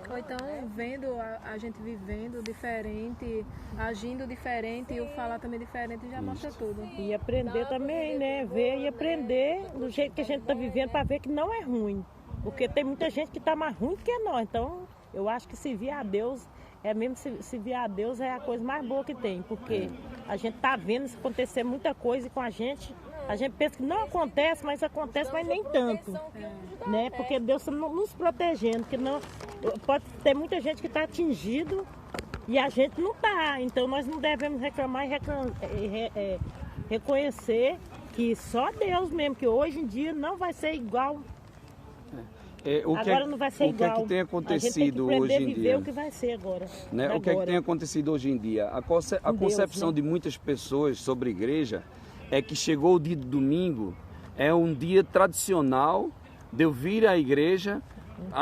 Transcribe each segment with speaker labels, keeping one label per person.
Speaker 1: Ou então vendo a gente vivendo diferente, agindo diferente e o falar também diferente já mostra tudo.
Speaker 2: E aprender também, né? Ver e aprender do jeito que a gente está vivendo para ver que não é ruim. Porque tem muita gente que está mais ruim que nós. Então, eu acho que servir a Deus, servir a Deus é a coisa mais boa que tem. Porque a gente está vendo acontecer muita coisa com a gente. A gente pensa que não acontece, mas acontece, mas nem tanto. Né? Porque Deus está nos protegendo. Que não, pode ter muita gente que está atingido e a gente não está. Então, nós não devemos reclamar e reconhecer que só Deus mesmo, que hoje em dia não vai ser igual. Agora não vai ser igual.
Speaker 3: O que é que tem acontecido hoje em dia?
Speaker 2: O que vai ser agora.
Speaker 3: Né? O que é que tem acontecido hoje em dia? A concepção de muitas pessoas sobre a igreja é que chegou o dia do domingo, é um dia tradicional de eu vir à igreja,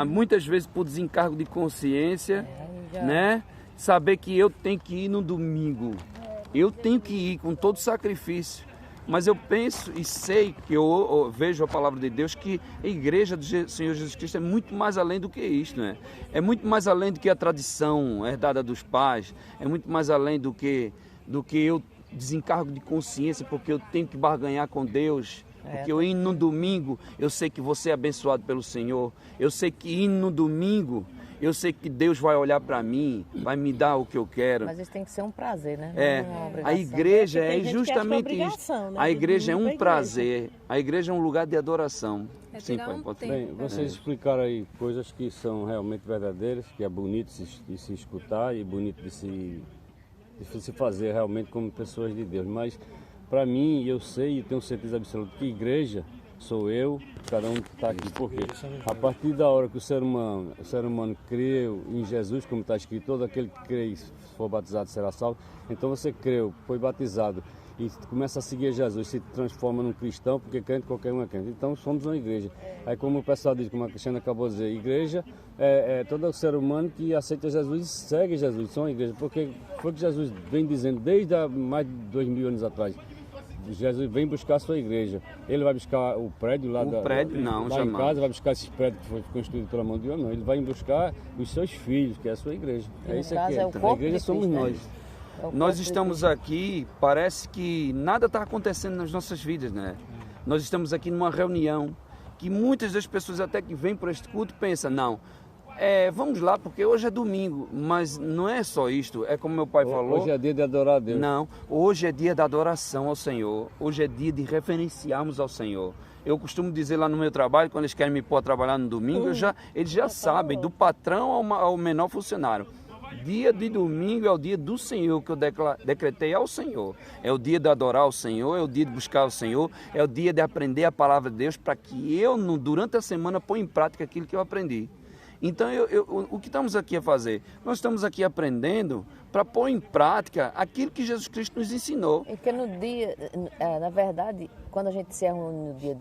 Speaker 3: muitas vezes por desencargo de consciência, né? Saber que eu tenho que ir no domingo. Eu tenho que ir com todo sacrifício. Mas eu penso e sei que eu vejo a palavra de Deus que a igreja do Senhor Jesus Cristo é muito mais além do que isto, né? É muito mais além do que a tradição herdada dos pais, é muito mais além do que eu desencargo de consciência, porque eu tenho que barganhar com Deus. Porque eu indo no domingo, eu sei que você é abençoado pelo Senhor. Eu sei que indo no domingo, eu sei que Deus vai olhar para mim, vai me dar o que eu quero.
Speaker 4: Mas isso tem que ser um prazer, né?
Speaker 3: A igreja é justamente isso.
Speaker 2: Né?
Speaker 3: A igreja é um prazer. A igreja é um lugar de adoração.
Speaker 1: Sim, pai, pode ser.
Speaker 5: Bem, vocês explicaram aí coisas que são realmente verdadeiras, que é bonito de se escutar e bonito de se fazer realmente como pessoas de Deus. Mas para mim, eu sei e tenho certeza absoluta que igreja sou eu, cada um que está aqui. Porque a partir da hora que o ser humano creu em Jesus, como está escrito, todo aquele que crê e for batizado será salvo. Então você creu, foi batizado e começa a seguir Jesus, se transforma num cristão, porque crente qualquer um é crente. Então somos uma igreja. Aí como o pessoal diz, como a Cristiana acabou de dizer, igreja é todo ser humano que aceita Jesus e segue Jesus, são uma igreja. Porque foi o que Jesus vem dizendo desde há mais de 2000 anos atrás. Jesus vem buscar a sua igreja. Ele vai buscar o prédio lá em casa, vai buscar esse prédio que foi construído pela mão de homem. Ele vai buscar os seus filhos, que é a sua igreja. É isso aqui. A igreja somos nós.
Speaker 3: Nós estamos aqui, parece que nada está acontecendo nas nossas vidas, né? Nós estamos aqui numa reunião que muitas das pessoas até que vêm para este culto pensam, não, vamos lá porque hoje é domingo, mas não é só isto, é como meu pai falou.
Speaker 5: Hoje é dia de adorar a Deus.
Speaker 3: Não, hoje é dia da adoração ao Senhor, hoje é dia de referenciarmos ao Senhor. Eu costumo dizer lá no meu trabalho, quando eles querem me pôr a trabalhar no domingo, eles já sabem, do patrão ao menor funcionário. Dia de domingo é o dia do Senhor que eu decretei ao Senhor. É o dia de adorar ao Senhor, é o dia de buscar o Senhor, é o dia de aprender a palavra de Deus para que eu, durante a semana, ponha em prática aquilo que eu aprendi. Então, o que estamos aqui a fazer? Nós estamos aqui aprendendo para pôr em prática aquilo que Jesus Cristo nos ensinou.
Speaker 4: É que no dia, na verdade, quando a gente se reúne no dia,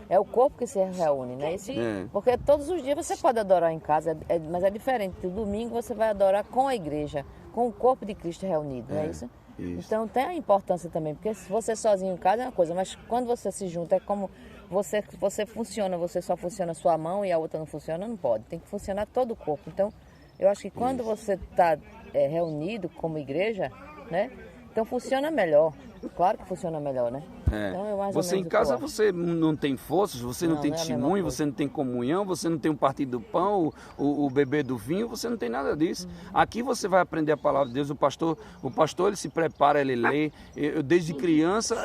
Speaker 4: é o corpo que se reúne, não é isso? Porque todos os dias você pode adorar em casa, mas é diferente. No domingo você vai adorar com a igreja, com o corpo de Cristo reunido, não é isso? Isso. Então tem a importância também, porque se você sozinho em casa é uma coisa, mas quando você se junta é como você funciona, você só funciona a sua mão e a outra não funciona, não pode, tem que funcionar todo o corpo. Então eu acho que quando você está reunido como igreja, né, então funciona melhor, claro que funciona melhor, né? Então,
Speaker 3: você em casa você não tem forças, você não tem testemunho, você não tem comunhão, você não tem um partido do pão, o bebê do vinho, você não tem nada disso. Aqui você vai aprender a palavra de Deus, o pastor ele se prepara, ele lê. Eu desde criança,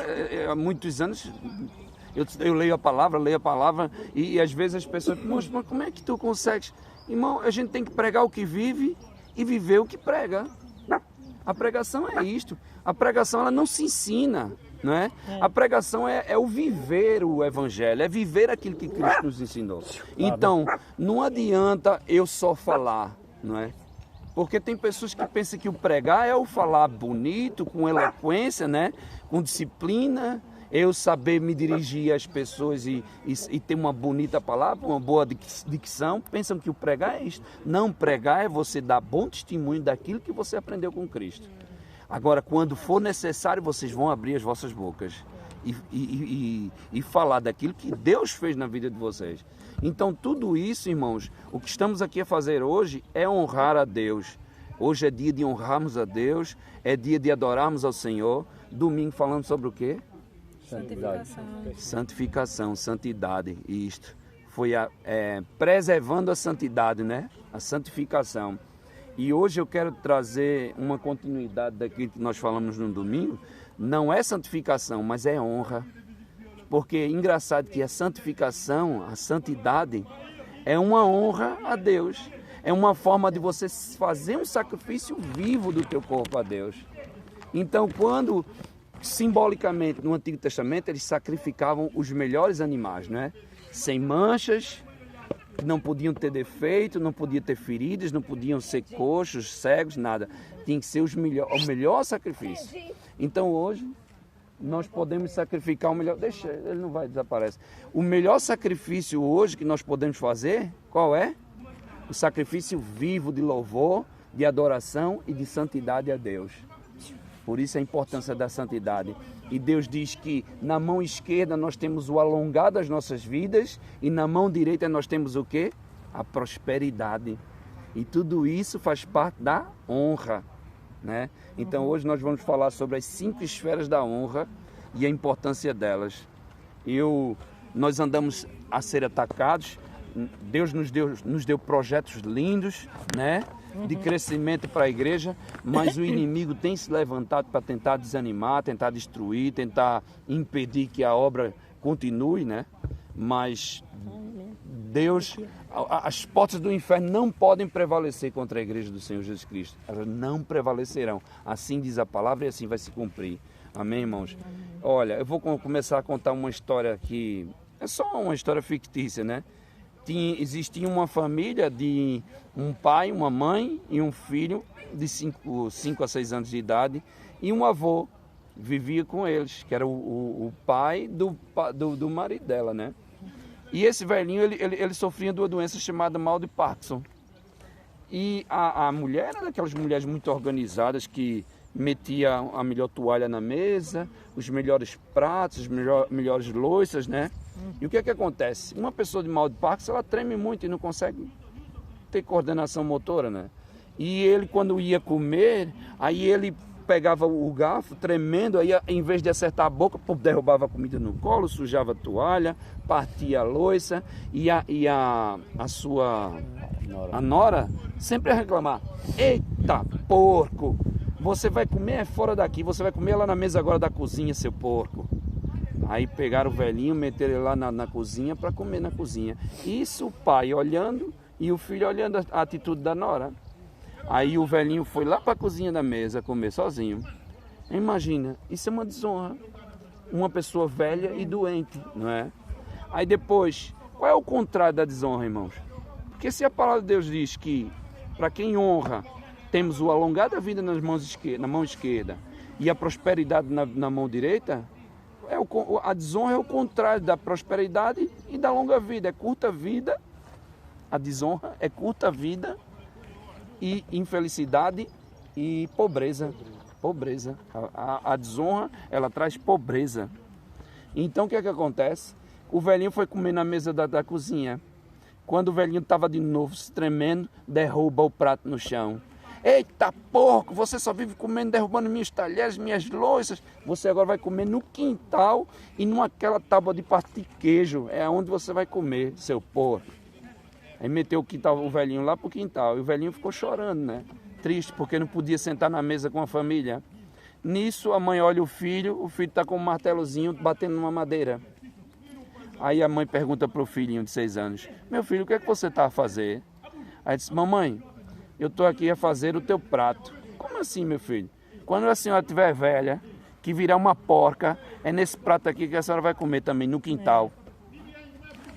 Speaker 3: há muitos anos, eu leio a palavra e às vezes as pessoas mas como é que tu consegues? Irmão, a gente tem que pregar o que vive e viver o que prega. A pregação é isto. A pregação ela não se ensina, não é? A pregação é o viver o evangelho, é viver aquilo que Cristo nos ensinou. Então, não adianta eu só falar, não é? Porque tem pessoas que pensam que o pregar é o falar bonito, com eloquência, né? Com disciplina, eu saber me dirigir às pessoas e ter uma bonita palavra, uma boa dicção. Pensam que o pregar é isso. Não, pregar é você dar bom testemunho daquilo que você aprendeu com Cristo. Agora, quando for necessário, vocês vão abrir as vossas bocas e falar daquilo que Deus fez na vida de vocês. Então tudo isso, irmãos, o que estamos aqui a fazer hoje é honrar a Deus. Hoje é dia de honrarmos a Deus, é dia de adorarmos ao Senhor. Domingo falando sobre o quê? Santificação, santidade. Isto foi preservando a santidade, né? A santificação. E hoje eu quero trazer uma continuidade daquilo que nós falamos no domingo. Não é santificação, mas é honra. Porque é engraçado que a santificação, a santidade, é uma honra a Deus. É uma forma de você fazer um sacrifício vivo do teu corpo a Deus. Então, quando, simbolicamente, no Antigo Testamento, eles sacrificavam os melhores animais, né? Sem manchas, não podiam ter defeito, não podiam ter feridas, não podiam ser coxos, cegos, nada. Tinha que ser o melhor sacrifício. Então, hoje, nós podemos sacrificar o melhor... Deixa, ele não vai desaparecer. O melhor sacrifício hoje que nós podemos fazer, qual é? O sacrifício vivo de louvor, de adoração e de santidade a Deus. Por isso a importância da santidade. E Deus diz que na mão esquerda nós temos o alongar das nossas vidas e na mão direita nós temos o quê? A prosperidade. E tudo isso faz parte da honra, né? Então hoje nós vamos falar sobre as 5 esferas da honra e a importância delas. Nós andamos a ser atacados. Deus nos deu projetos lindos, né, de crescimento para a igreja, mas o inimigo tem se levantado para tentar desanimar, tentar destruir, tentar impedir que a obra continue, né? Mas Deus, as portas do inferno não podem prevalecer contra a igreja do Senhor Jesus Cristo. Elas não prevalecerão. Assim diz a palavra e assim vai se cumprir. Amém, irmãos? Olha, eu vou começar a contar uma história que é só uma história fictícia, né? Existia uma família de um pai, uma mãe e um filho de 5 a 6 anos de idade e um avô vivia com eles, que era o pai do marido dela, né? E esse velhinho, ele sofria de uma doença chamada mal de Parkinson. E a mulher era daquelas mulheres muito organizadas que metia a melhor toalha na mesa, os melhores pratos, as melhores louças, né? E o que é que acontece? Uma pessoa de mal de Parkinson, ela treme muito e não consegue ter coordenação motora, né? E ele, quando ia comer, aí ele pegava o garfo, tremendo, aí em vez de acertar a boca, derrubava a comida no colo, sujava a toalha, partia a louça, e a nora sempre a reclamar: eita, porco, você vai comer fora daqui, você vai comer lá na mesa agora da cozinha, seu porco. Aí pegaram o velhinho, meteram ele lá na cozinha para comer na cozinha. Isso o pai olhando e o filho olhando a atitude da nora. Aí o velhinho foi lá para a cozinha da mesa comer sozinho. Imagina, isso é uma desonra. Uma pessoa velha e doente, não é? Aí depois, qual é o contrário da desonra, irmãos? Porque se a palavra de Deus diz que para quem honra temos o alongar da vida na mão esquerda e a prosperidade na mão direita, a desonra é o contrário da prosperidade e da longa vida. É curta vida, a desonra é curta vida e infelicidade e pobreza. Pobreza. A desonra, ela traz pobreza. Então o que é que acontece? O velhinho foi comer na mesa da cozinha. Quando o velhinho estava de novo se tremendo, derruba o prato no chão. Eita porco, você só vive comendo, derrubando meus talheres, minhas louças. Você agora vai comer no quintal e naquela tábua de partir queijo. É onde você vai comer, seu porco. Aí meteu o velhinho lá pro quintal e o velhinho ficou chorando, né? Triste, porque não podia sentar na mesa com a família. Nisso a mãe olha o filho está com um martelozinho batendo numa madeira. Aí a mãe pergunta pro filhinho de 6 anos: meu filho, o que é que você está a fazer? Aí disse: mamãe, eu estou aqui a fazer o teu prato. Como assim, meu filho? Quando a senhora estiver velha, que virar uma porca, é nesse prato aqui que a senhora vai comer também, no quintal.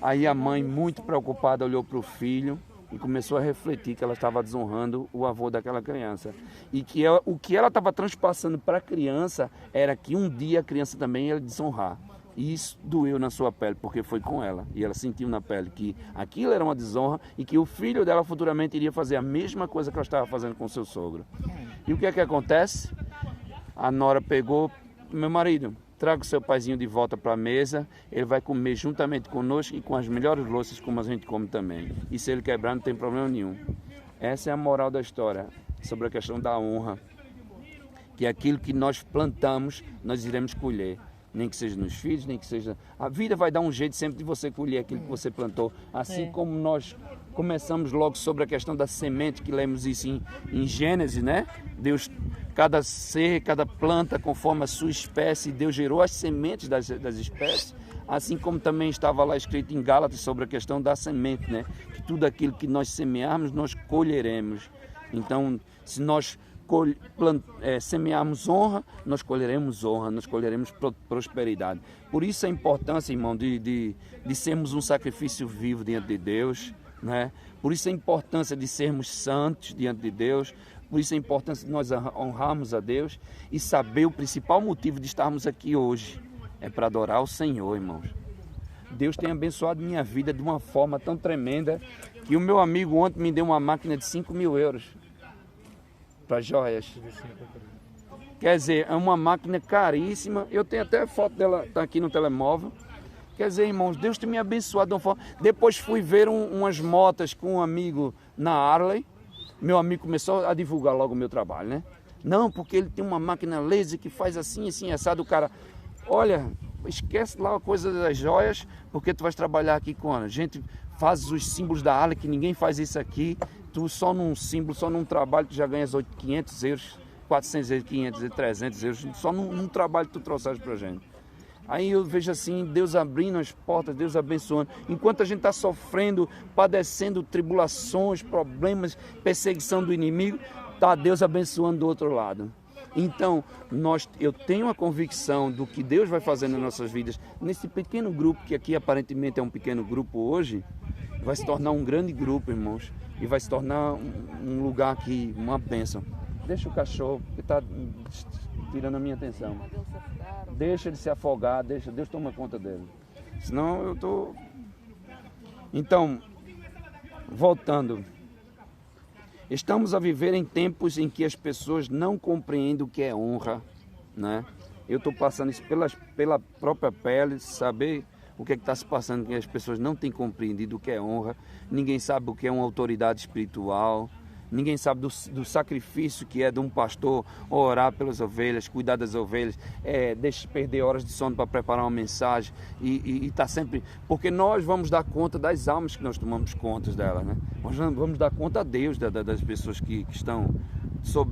Speaker 3: Aí a mãe, muito preocupada, olhou para o filho e começou a refletir que ela estava desonrando o avô daquela criança. E que o que ela estava transpassando para a criança era que um dia a criança também ia desonrar. E isso doeu na sua pele, porque foi com ela. E ela sentiu na pele que aquilo era uma desonra e que o filho dela futuramente iria fazer a mesma coisa que ela estava fazendo com o seu sogro. E o que é que acontece? A nora pegou: meu marido, traga o seu paizinho de volta para a mesa, ele vai comer juntamente conosco e com as melhores louças como a gente come também. E se ele quebrar, não tem problema nenhum. Essa é a moral da história, sobre a questão da honra. Que aquilo que nós plantamos, nós iremos colher. Nem que seja nos filhos, nem que seja... A vida vai dar um jeito sempre de você colher aquilo que você plantou. Assim como nós começamos logo sobre a questão da semente, que lemos isso em Gênesis, né? Deus, cada ser, cada planta, conforme a sua espécie, Deus gerou as sementes das espécies. Assim como também estava lá escrito em Gálatas sobre a questão da semente, né? Que tudo aquilo que nós semearmos, nós colheremos. Então, se nós semearmos honra, nós colheremos honra, nós colheremos prosperidade. Por isso a importância, irmão, de sermos um sacrifício vivo diante de Deus, né? Por isso a importância de sermos santos diante de Deus, por isso a importância de nós honrarmos a Deus e saber o principal motivo de estarmos aqui hoje, é para adorar o Senhor, irmãos. Deus tem abençoado minha vida de uma forma tão tremenda que o meu amigo ontem me deu uma máquina de 5.000 euros. Para joias. Quer dizer, é uma máquina caríssima. Eu tenho até foto dela, tá aqui no telemóvel. Quer dizer, irmãos, Deus tem me abençoado de uma forma. Depois fui ver umas motas com um amigo na Harley. Meu amigo começou a divulgar logo o meu trabalho, né? Não, porque ele tem uma máquina laser que faz assim, assim, assado. O cara, olha, esquece lá a coisa das joias, porque tu vais trabalhar aqui com a gente. Faz os símbolos da Harley, que ninguém faz isso aqui. Tu só num símbolo, só num trabalho, tu já ganhas 500 euros, 400 euros, 500 euros, 300 euros, só num trabalho que tu trouxeres pra gente. Aí eu vejo assim, Deus abrindo as portas, Deus abençoando. Enquanto a gente está sofrendo, padecendo tribulações, problemas, perseguição do inimigo, está Deus abençoando do outro lado. Então, eu tenho a convicção do que Deus vai fazer nas nossas vidas, nesse pequeno grupo, que aqui aparentemente é um pequeno grupo hoje, vai se tornar um grande grupo, irmãos, e vai se tornar um lugar aqui, uma bênção. Deixa o cachorro, que está tirando a minha atenção. Deixa ele se afogar, Deus toma conta dele. Senão eu estou... Então, voltando. Estamos a viver em tempos em que as pessoas não compreendem o que é honra, né? Eu estou passando isso pela própria pele, saber o que está se passando, que as pessoas não têm compreendido o que é honra, ninguém sabe o que é uma autoridade espiritual, ninguém sabe do sacrifício que é de um pastor orar pelas ovelhas, cuidar das ovelhas, deixa perder horas de sono para preparar uma mensagem e tá sempre... Porque nós vamos dar conta das almas que nós tomamos conta delas, né? Nós vamos dar conta a Deus das pessoas que estão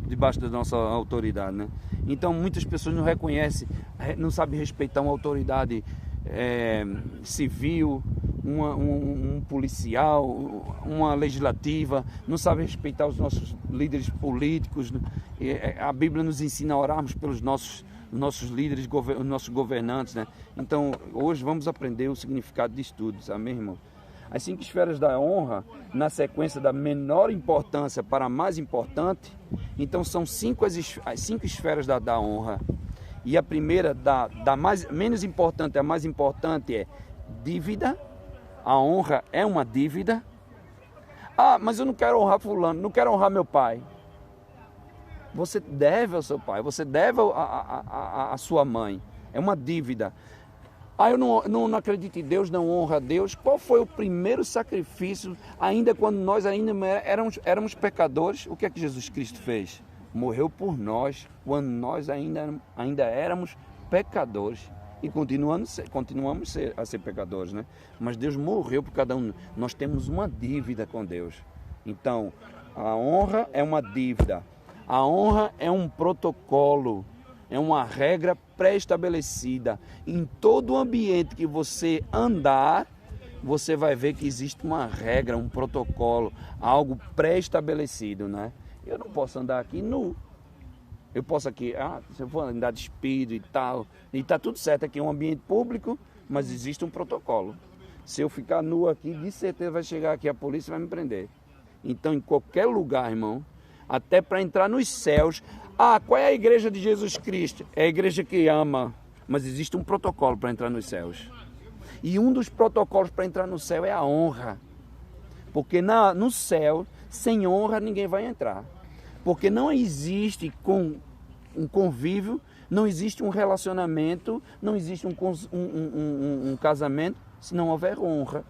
Speaker 3: debaixo da nossa autoridade, né? Então muitas pessoas não reconhecem, não sabem respeitar uma autoridade civil, um policial, uma legislativa, não sabe respeitar os nossos líderes políticos. A Bíblia nos ensina a orarmos pelos nossos líderes, nossos governantes, né? Então, hoje vamos aprender o significado disso tudo, amém, irmão? As 5 esferas da honra, na sequência da menor importância para a mais importante, então são as 5 esferas da honra. E a primeira, da menos importante a mais importante, é dívida. A honra é uma dívida. Ah, mas eu não quero honrar fulano, não quero honrar meu pai. Você deve ao seu pai, você deve à sua mãe. É uma dívida. Ah, eu não acredito em Deus, não honro a Deus. Qual foi o primeiro sacrifício, ainda quando nós ainda éramos pecadores? O que é que Jesus Cristo fez? Morreu por nós, quando nós ainda éramos pecadores. E continuamos a ser pecadores, né? Mas Deus morreu por cada um. Nós temos uma dívida com Deus. Então, a honra é uma dívida. A honra é um protocolo. É uma regra pré-estabelecida. Em todo o ambiente que você andar, você vai ver que existe uma regra, um protocolo, algo pré-estabelecido, né? Eu não posso andar aqui nu. Eu posso aqui, se eu for andar despido e tal, e está tudo certo aqui, é um ambiente público, mas existe um protocolo. Se eu ficar nu aqui, de certeza vai chegar aqui a polícia e vai me prender. Então, em qualquer lugar, irmão, até para entrar nos céus, qual é a igreja de Jesus Cristo? É a igreja que ama, mas existe um protocolo para entrar nos céus. E um dos protocolos para entrar no céu é a honra. Porque no céu, sem honra, ninguém vai entrar. Porque não existe um convívio, não existe um relacionamento, não existe um casamento se não houver honra.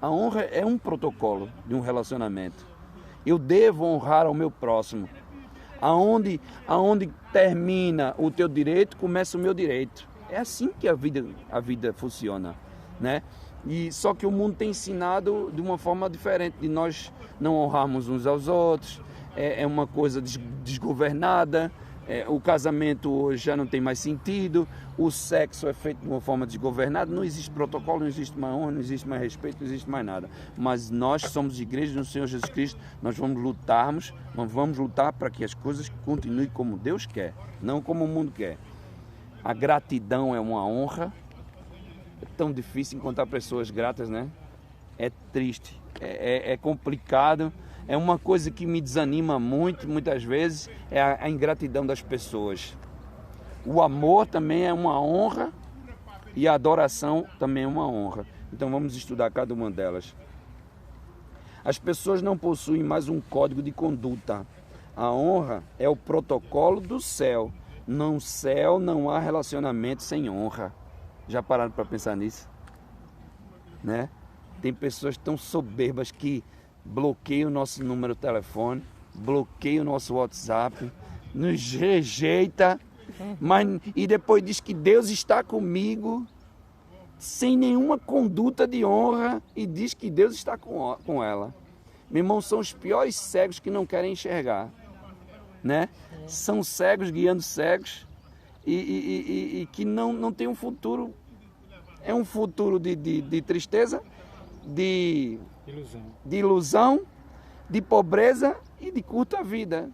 Speaker 3: A honra é um protocolo de um relacionamento. Eu devo honrar ao meu próximo. Aonde termina o teu direito, começa o meu direito. É assim que a vida funciona, né? E só que o mundo tem ensinado de uma forma diferente, de nós não honrarmos uns aos outros. É uma coisa desgovernada. O casamento hoje já não tem mais sentido, o sexo é feito de uma forma desgovernada, não existe protocolo, não existe mais honra, não existe mais respeito, não existe mais nada. Mas nós somos igreja do Senhor Jesus Cristo, nós vamos lutar para que as coisas continuem como Deus quer, não como o mundo quer. A gratidão é uma honra, é tão difícil encontrar pessoas gratas, né? É triste, é complicado. É uma coisa que me desanima muitas vezes, é a ingratidão das pessoas. O amor também é uma honra e a adoração também é uma honra. Então vamos estudar cada uma delas. As pessoas não possuem mais um código de conduta. A honra é o protocolo do céu. No céu não há relacionamento sem honra. Já pararam para pensar nisso? Né? Tem pessoas tão soberbas que bloqueia o nosso número de telefone, bloqueia o nosso WhatsApp, nos rejeita, e depois diz que Deus está comigo, sem nenhuma conduta de honra, e diz que Deus está com ela. Meu irmão, são os piores cegos que não querem enxergar, né? São cegos guiando cegos, e que não tem um futuro, é um futuro de tristeza, de ilusão, de pobreza e de curta vida,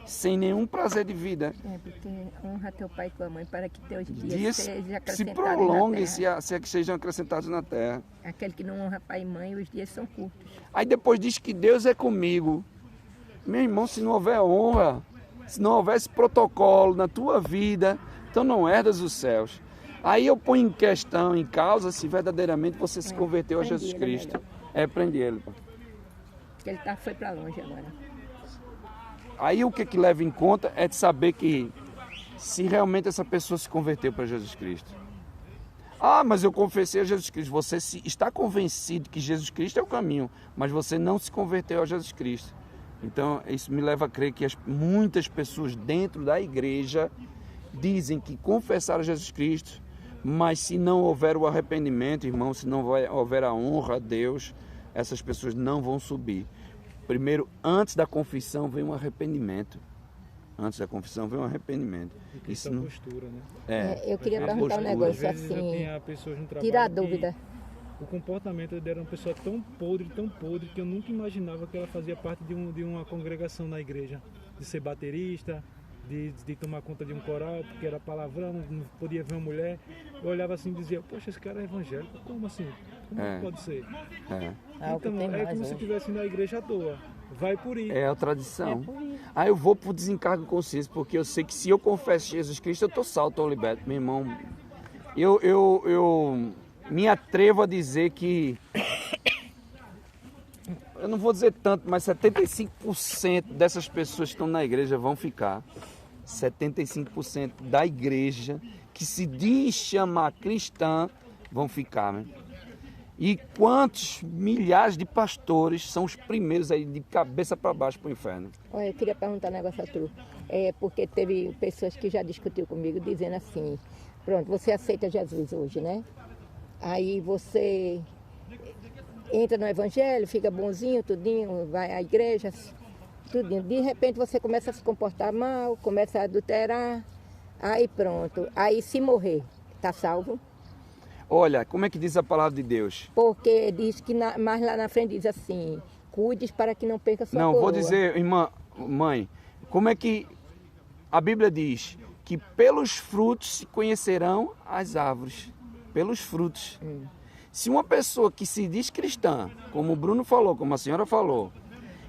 Speaker 3: sem nenhum prazer de vida.
Speaker 6: Porque honra teu pai e tua mãe para que teus dias sejam acrescentados
Speaker 3: se prolonguem, se é que sejam acrescentados na terra.
Speaker 6: Aquele que não honra pai e mãe, os dias são curtos.
Speaker 3: Aí depois diz que Deus é comigo. Meu irmão, se não houver honra, se não houver esse protocolo na tua vida, então não herdas os céus. Aí eu ponho em questão, em causa, se verdadeiramente você se converteu a Jesus Cristo. Prende ele.
Speaker 6: Porque ele foi para longe agora.
Speaker 3: Aí o que leva em conta é de saber que se realmente essa pessoa se converteu para Jesus Cristo. Ah, mas eu confessei a Jesus Cristo. Você está convencido que Jesus Cristo é o caminho, mas você não se converteu a Jesus Cristo. Então isso me leva a crer que muitas pessoas dentro da igreja dizem que confessaram a Jesus Cristo, mas se não houver o arrependimento, irmão, se não houver a honra a Deus, essas pessoas não vão subir. Primeiro, antes da confissão vem um arrependimento. Antes da confissão vem um arrependimento.
Speaker 7: Isso não... postura, né?
Speaker 6: Eu queria perguntar um negócio assim, tirar a dúvida.
Speaker 7: O comportamento dela era uma pessoa tão podre, que eu nunca imaginava que ela fazia parte de uma congregação na igreja. De ser baterista, de tomar conta de um coral, porque era palavrão, não podia ver uma mulher. Eu olhava assim e dizia, poxa, esse cara é evangélico, como assim? Como pode ser? Então, é como se estivesse na igreja à toa. Vai por isso.
Speaker 3: É a tradição. Aí eu vou por desencargo de consciência, porque eu sei que se eu confesso Jesus Cristo, eu estou salvo, estou liberto. Meu irmão, eu me atrevo a dizer que, eu não vou dizer tanto, mas 75% dessas pessoas que estão na igreja vão ficar. 75% da igreja que se diz chamar cristã vão ficar, né? E quantos milhares de pastores são os primeiros aí de cabeça para baixo para o inferno?
Speaker 6: Olha, eu queria perguntar um negócio a tu. Porque teve pessoas que já discutiram comigo dizendo assim, pronto, você aceita Jesus hoje, né? Aí você entra no evangelho, fica bonzinho, tudinho, vai à igreja, tudinho. De repente você começa a se comportar mal, começa a adulterar, aí pronto. Aí se morrer, tá salvo?
Speaker 3: Olha, como é que diz a palavra de Deus?
Speaker 6: Porque diz que mais lá na frente diz assim, cuides para que não perca sua coroa.
Speaker 3: Não, vou dizer, irmã, mãe, como é que a Bíblia diz? Que pelos frutos se conhecerão as árvores. Pelos frutos. Se uma pessoa que se diz cristã, como o Bruno falou, como a senhora falou,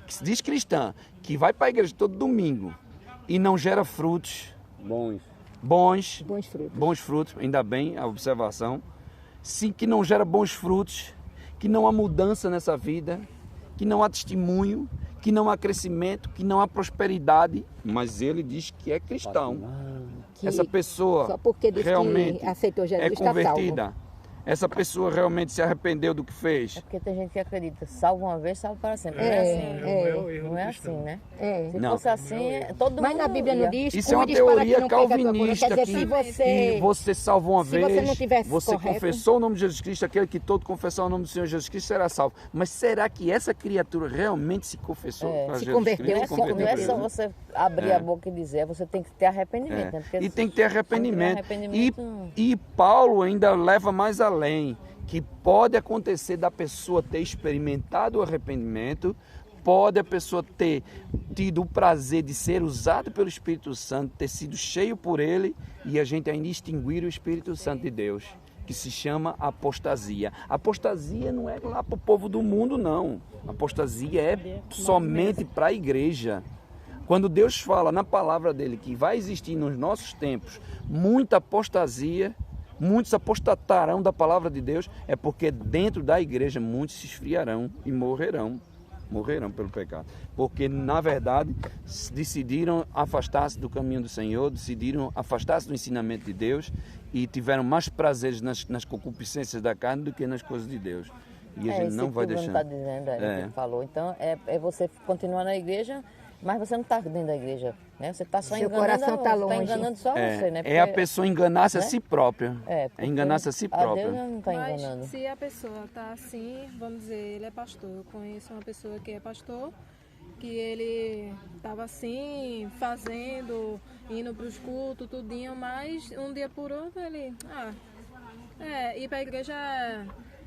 Speaker 3: que se diz cristã, que vai para a igreja todo domingo e não gera frutos bons frutos, ainda bem a observação, sim, que não gera bons frutos, que não há mudança nessa vida, que não há testemunho, que não há crescimento, que não há prosperidade, mas ele diz que é cristão.
Speaker 6: Que
Speaker 3: Essa pessoa
Speaker 6: só porque diz
Speaker 3: realmente
Speaker 6: que aceitou Jesus
Speaker 3: é
Speaker 6: está salvo.
Speaker 3: convertida. Essa pessoa realmente se arrependeu do que fez.
Speaker 4: É porque tem gente que acredita, salvo uma vez, salvo para sempre. Não é assim. Não é assim, né? Se
Speaker 3: Não.
Speaker 4: fosse assim, todo mundo
Speaker 6: Mas na Bíblia não
Speaker 4: ia.
Speaker 6: diz,
Speaker 3: Isso é uma
Speaker 6: cuides para que
Speaker 3: teoria
Speaker 6: não pegue a tua coroa.
Speaker 3: calvinista
Speaker 6: Quer dizer,
Speaker 3: que você salvou uma
Speaker 6: se
Speaker 3: vez,
Speaker 6: você não tivesse
Speaker 3: você
Speaker 6: correto.
Speaker 3: confessou o nome de Jesus Cristo, aquele que todo confessar o nome do Senhor Jesus Cristo será salvo. Mas será que essa criatura realmente se confessou para
Speaker 6: se
Speaker 3: Jesus
Speaker 6: converteu,
Speaker 3: Cristo?
Speaker 4: Não é
Speaker 3: para
Speaker 4: só
Speaker 3: Jesus?
Speaker 4: você abrir a boca e dizer, você tem que ter arrependimento. Né? Porque
Speaker 3: E
Speaker 4: se-
Speaker 3: tem que ter
Speaker 4: se não tiver
Speaker 3: arrependimento.
Speaker 4: arrependimento,
Speaker 3: E Paulo ainda leva mais além, que pode acontecer da pessoa ter experimentado o arrependimento, pode a pessoa ter tido o prazer de ser usado pelo Espírito Santo, ter sido cheio por ele, e a gente ainda extinguir o Espírito Santo de Deus, que se chama apostasia. Apostasia não é lá para o povo do mundo, não. Apostasia é somente para a igreja. Quando Deus fala na palavra dele que vai existir nos nossos tempos muita apostasia, muitos apostatarão da palavra de Deus, é porque dentro da igreja muitos se esfriarão e morrerão pelo pecado. Porque, na verdade, decidiram afastar-se do caminho do Senhor, decidiram afastar-se do ensinamento de Deus e tiveram mais prazeres nas concupiscências da carne do que nas coisas de Deus. E a gente não vai deixar.
Speaker 4: está dizendo, ele falou. Então, é você continuar na igreja, mas você não está dentro da igreja, né? Você está só
Speaker 6: Seu
Speaker 4: enganando,
Speaker 6: coração tá longe.
Speaker 4: Tá enganando só você, né?
Speaker 3: É a pessoa enganar-se a
Speaker 4: né?
Speaker 3: si própria.
Speaker 4: É
Speaker 3: enganar-se a si própria.
Speaker 4: Deus não está
Speaker 1: Mas
Speaker 4: enganando.
Speaker 1: se a pessoa está assim, vamos dizer, ele é pastor. Eu conheço uma pessoa que é pastor, que ele estava assim, fazendo, indo para os cultos, tudinho, mas um dia por outro ele... ir para a igreja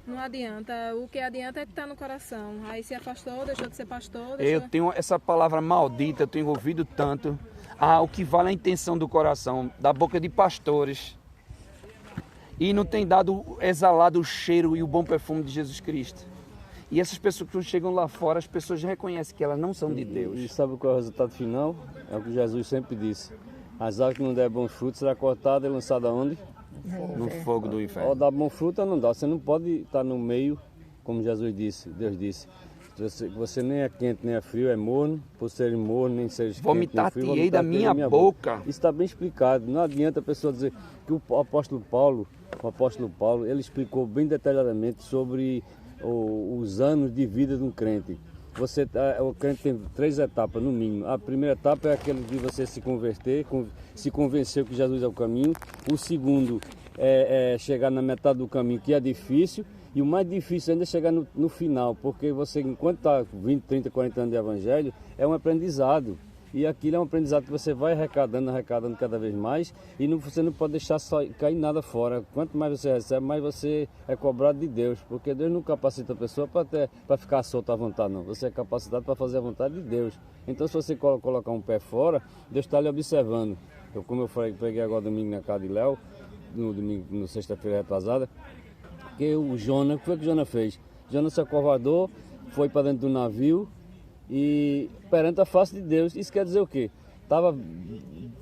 Speaker 1: não adianta. O que adianta é que está no coração. Aí se afastou, deixou de ser pastor.
Speaker 3: Eu tenho essa palavra maldita, eu tenho ouvido tanto. O que vale a intenção do coração, da boca de pastores. E não tem exalado o cheiro e o bom perfume de Jesus Cristo. E essas pessoas que chegam lá fora, as pessoas já reconhecem que elas não são de Deus.
Speaker 5: E sabe qual é o resultado final? É o que Jesus sempre disse. As árvores que não der bons frutos será cortada e lançada onde?
Speaker 3: No fogo do
Speaker 5: Ou
Speaker 3: inferno.
Speaker 5: dá bom fruto ou não dá. Você não pode estar no meio, como Jesus disse, Deus disse. Você nem é quente nem é frio, é morno. Por ser morno, nem ser quente nem frio.
Speaker 3: Vomitar-te-ei da minha boca.
Speaker 5: Isso está bem explicado. Não adianta a pessoa dizer que o apóstolo Paulo, ele explicou bem detalhadamente sobre os anos de vida de um crente. O crente tem 3 etapas, no mínimo. A primeira etapa é aquele de você se converter, se convencer que Jesus é o caminho. O segundo é chegar na metade do caminho, que é difícil. E o mais difícil ainda é chegar no final, porque você, enquanto está 20, 30, 40 anos de evangelho, é um aprendizado. E aquilo é um aprendizado que você vai arrecadando cada vez mais, e você não pode deixar cair nada fora. Quanto mais você recebe, mais você é cobrado de Deus, porque Deus não capacita a pessoa para ficar solta à vontade, não. Você é capacitado para fazer a vontade de Deus. Então, se você colocar um pé fora, Deus está lhe observando. Como eu preguei agora domingo na casa de Léo, no sexta-feira retrasada, que o que foi que o Jonas fez? Jonas se acovardou, foi para dentro do navio, e perante a face de Deus. Isso quer dizer o quê? Estava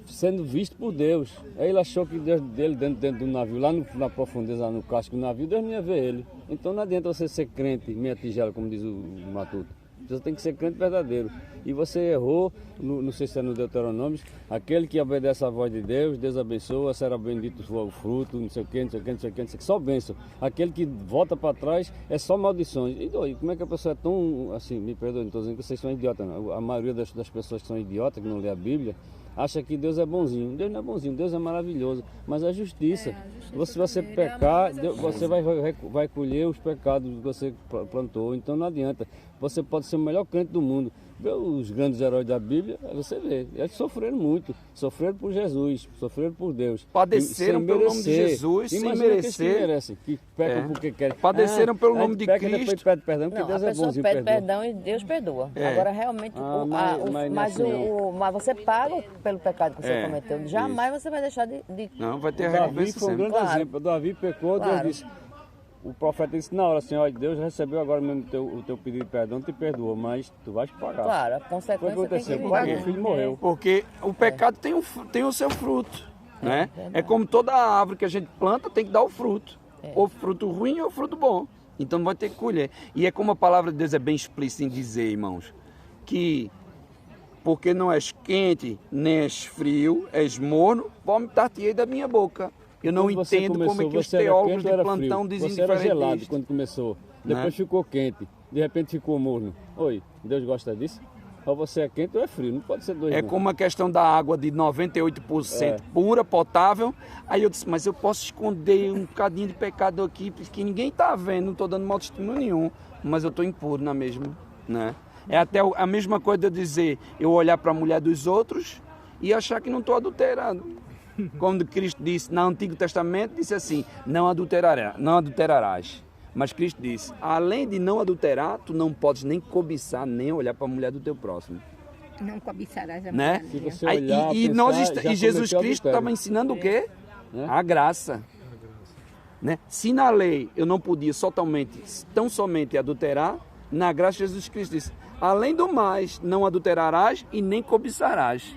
Speaker 5: sendo visto por Deus. Aí ele achou que Deus dele dentro do navio, lá na profundeza, lá no casco do navio, Deus não ia ver ele. Então não adianta você ser crente, meia tigela, como diz o Matuto. Você tem que ser crente verdadeiro. E você errou, não sei se é no Deuteronômio, aquele que obedece à voz de Deus, Deus abençoa, será bendito o fruto, não sei o que, não sei o que, não sei o que, não sei o que, só bênção. Aquele que volta para trás é só maldições. E como é que a pessoa é tão, assim, me perdoe, não estou dizendo que vocês são idiotas, não. A maioria das pessoas que são idiotas, que não lê a Bíblia, acha que Deus é bonzinho. Deus não é bonzinho, Deus é maravilhoso, mas é justiça. Se você pecar, você vai colher os pecados que você plantou, então não adianta. Você pode ser o melhor crente do mundo. Vê os grandes heróis da Bíblia, você vê. Eles sofreram muito, sofreram por Jesus, sofreram por Deus.
Speaker 3: Padeceram pelo nome de Jesus, sem merecer.
Speaker 5: Que pecam porque querem.
Speaker 3: Padeceram pelo nome de Cristo.
Speaker 5: Depois pede perdão, porque
Speaker 4: Não,
Speaker 5: Deus
Speaker 4: a
Speaker 5: é
Speaker 4: pessoa
Speaker 5: bonzinho,
Speaker 4: pede
Speaker 5: perdoa.
Speaker 4: perdão e Deus perdoa. Agora, realmente, mas você paga pelo pecado que você cometeu. Jamais você vai deixar de...
Speaker 3: Não, vai ter
Speaker 5: Davi
Speaker 3: recompensa
Speaker 5: foi um
Speaker 3: sempre.
Speaker 5: grande exemplo. Davi pecou,
Speaker 4: Claro.
Speaker 5: Deus disse... O profeta disse na hora assim, olha, Deus recebeu agora mesmo o teu pedido de perdão, te perdoa, mas tu vais pagar.
Speaker 4: Claro, a
Speaker 5: Foi o que
Speaker 4: consequência tem que
Speaker 5: aconteceu,
Speaker 4: vir.
Speaker 5: o pai do filho morreu.
Speaker 3: Porque o pecado tem o seu fruto, né? É como toda árvore que a gente planta, tem que dar o fruto. Ou fruto ruim ou fruto bom. Então vai ter que colher. E é como a palavra de Deus é bem explícita em dizer, irmãos, que porque não és quente, nem és frio, és morno, vomitar-te-ei da minha boca. Eu não
Speaker 5: Quando você
Speaker 3: entendo como é
Speaker 5: começou,
Speaker 3: que os
Speaker 5: você era
Speaker 3: teólogos
Speaker 5: quente
Speaker 3: de
Speaker 5: ou era
Speaker 3: plantão
Speaker 5: frio?
Speaker 3: dizem
Speaker 5: Você era
Speaker 3: diferente
Speaker 5: gelado
Speaker 3: disto,
Speaker 5: quando começou,
Speaker 3: né?
Speaker 5: depois ficou quente, de repente ficou morno. Oi, Deus gosta disso? Ou você é quente ou é frio, não pode ser dois.
Speaker 3: É
Speaker 5: não.
Speaker 3: como a questão da água de 98% pura, potável. Aí eu disse, mas eu posso esconder um bocadinho de pecado aqui, porque ninguém está vendo, não estou dando mau testemunho nenhum, mas eu estou impuro na mesma, né? É até a mesma coisa de eu dizer, eu olhar para a mulher dos outros e achar que não estou adulterando. Como Cristo disse no Antigo Testamento, disse assim, não adulterarás. Mas Cristo disse, além de não adulterar, tu não podes nem cobiçar, nem olhar para a mulher do teu próximo.
Speaker 6: Não cobiçarás a
Speaker 3: Né?
Speaker 6: mulher
Speaker 5: Se
Speaker 6: alheia.
Speaker 5: você olhar,
Speaker 3: E
Speaker 5: pensar, já
Speaker 3: Jesus
Speaker 5: cometeu
Speaker 3: Cristo
Speaker 5: adultério.
Speaker 3: estava ensinando o quê?
Speaker 5: É.
Speaker 3: A graça. Né? Se na lei eu não podia tão somente adulterar, na graça Jesus Cristo disse, além do mais, não adulterarás e nem cobiçarás.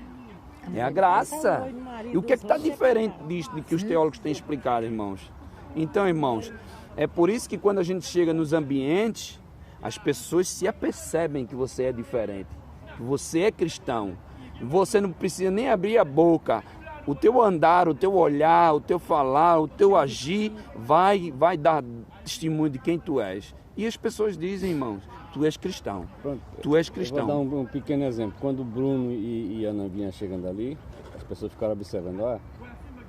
Speaker 3: É a graça. E o que é que está diferente disto de que os teólogos têm explicado, irmãos? Então, irmãos, é por isso que quando a gente chega nos ambientes, as pessoas se apercebem que você é diferente, que você é cristão. Você não precisa nem abrir a boca. O teu andar, o teu olhar, o teu falar, o teu agir vai dar testemunho de quem tu és. E as pessoas dizem, irmãos, tu és cristão.
Speaker 5: Pronto,
Speaker 3: Tu és
Speaker 5: eu
Speaker 3: cristão.
Speaker 5: vou dar um pequeno exemplo. Quando o Bruno e a Ana vinham chegando ali, as pessoas ficaram observando, olha,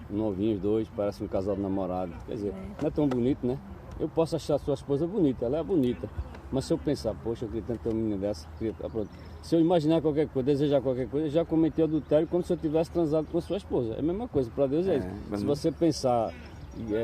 Speaker 5: novinhos, dois, parece um casal de namorado. Quer dizer, não é tão bonito, né? Eu posso achar a sua esposa bonita, ela é bonita. Mas se eu pensar, poxa, eu queria tanto ter uma menina dessa, pronto. Se eu imaginar qualquer coisa, desejar qualquer coisa, eu já cometi adultério como se eu tivesse transado com a sua esposa. É a mesma coisa, para Deus é isso.
Speaker 3: mas
Speaker 5: Se você pensar,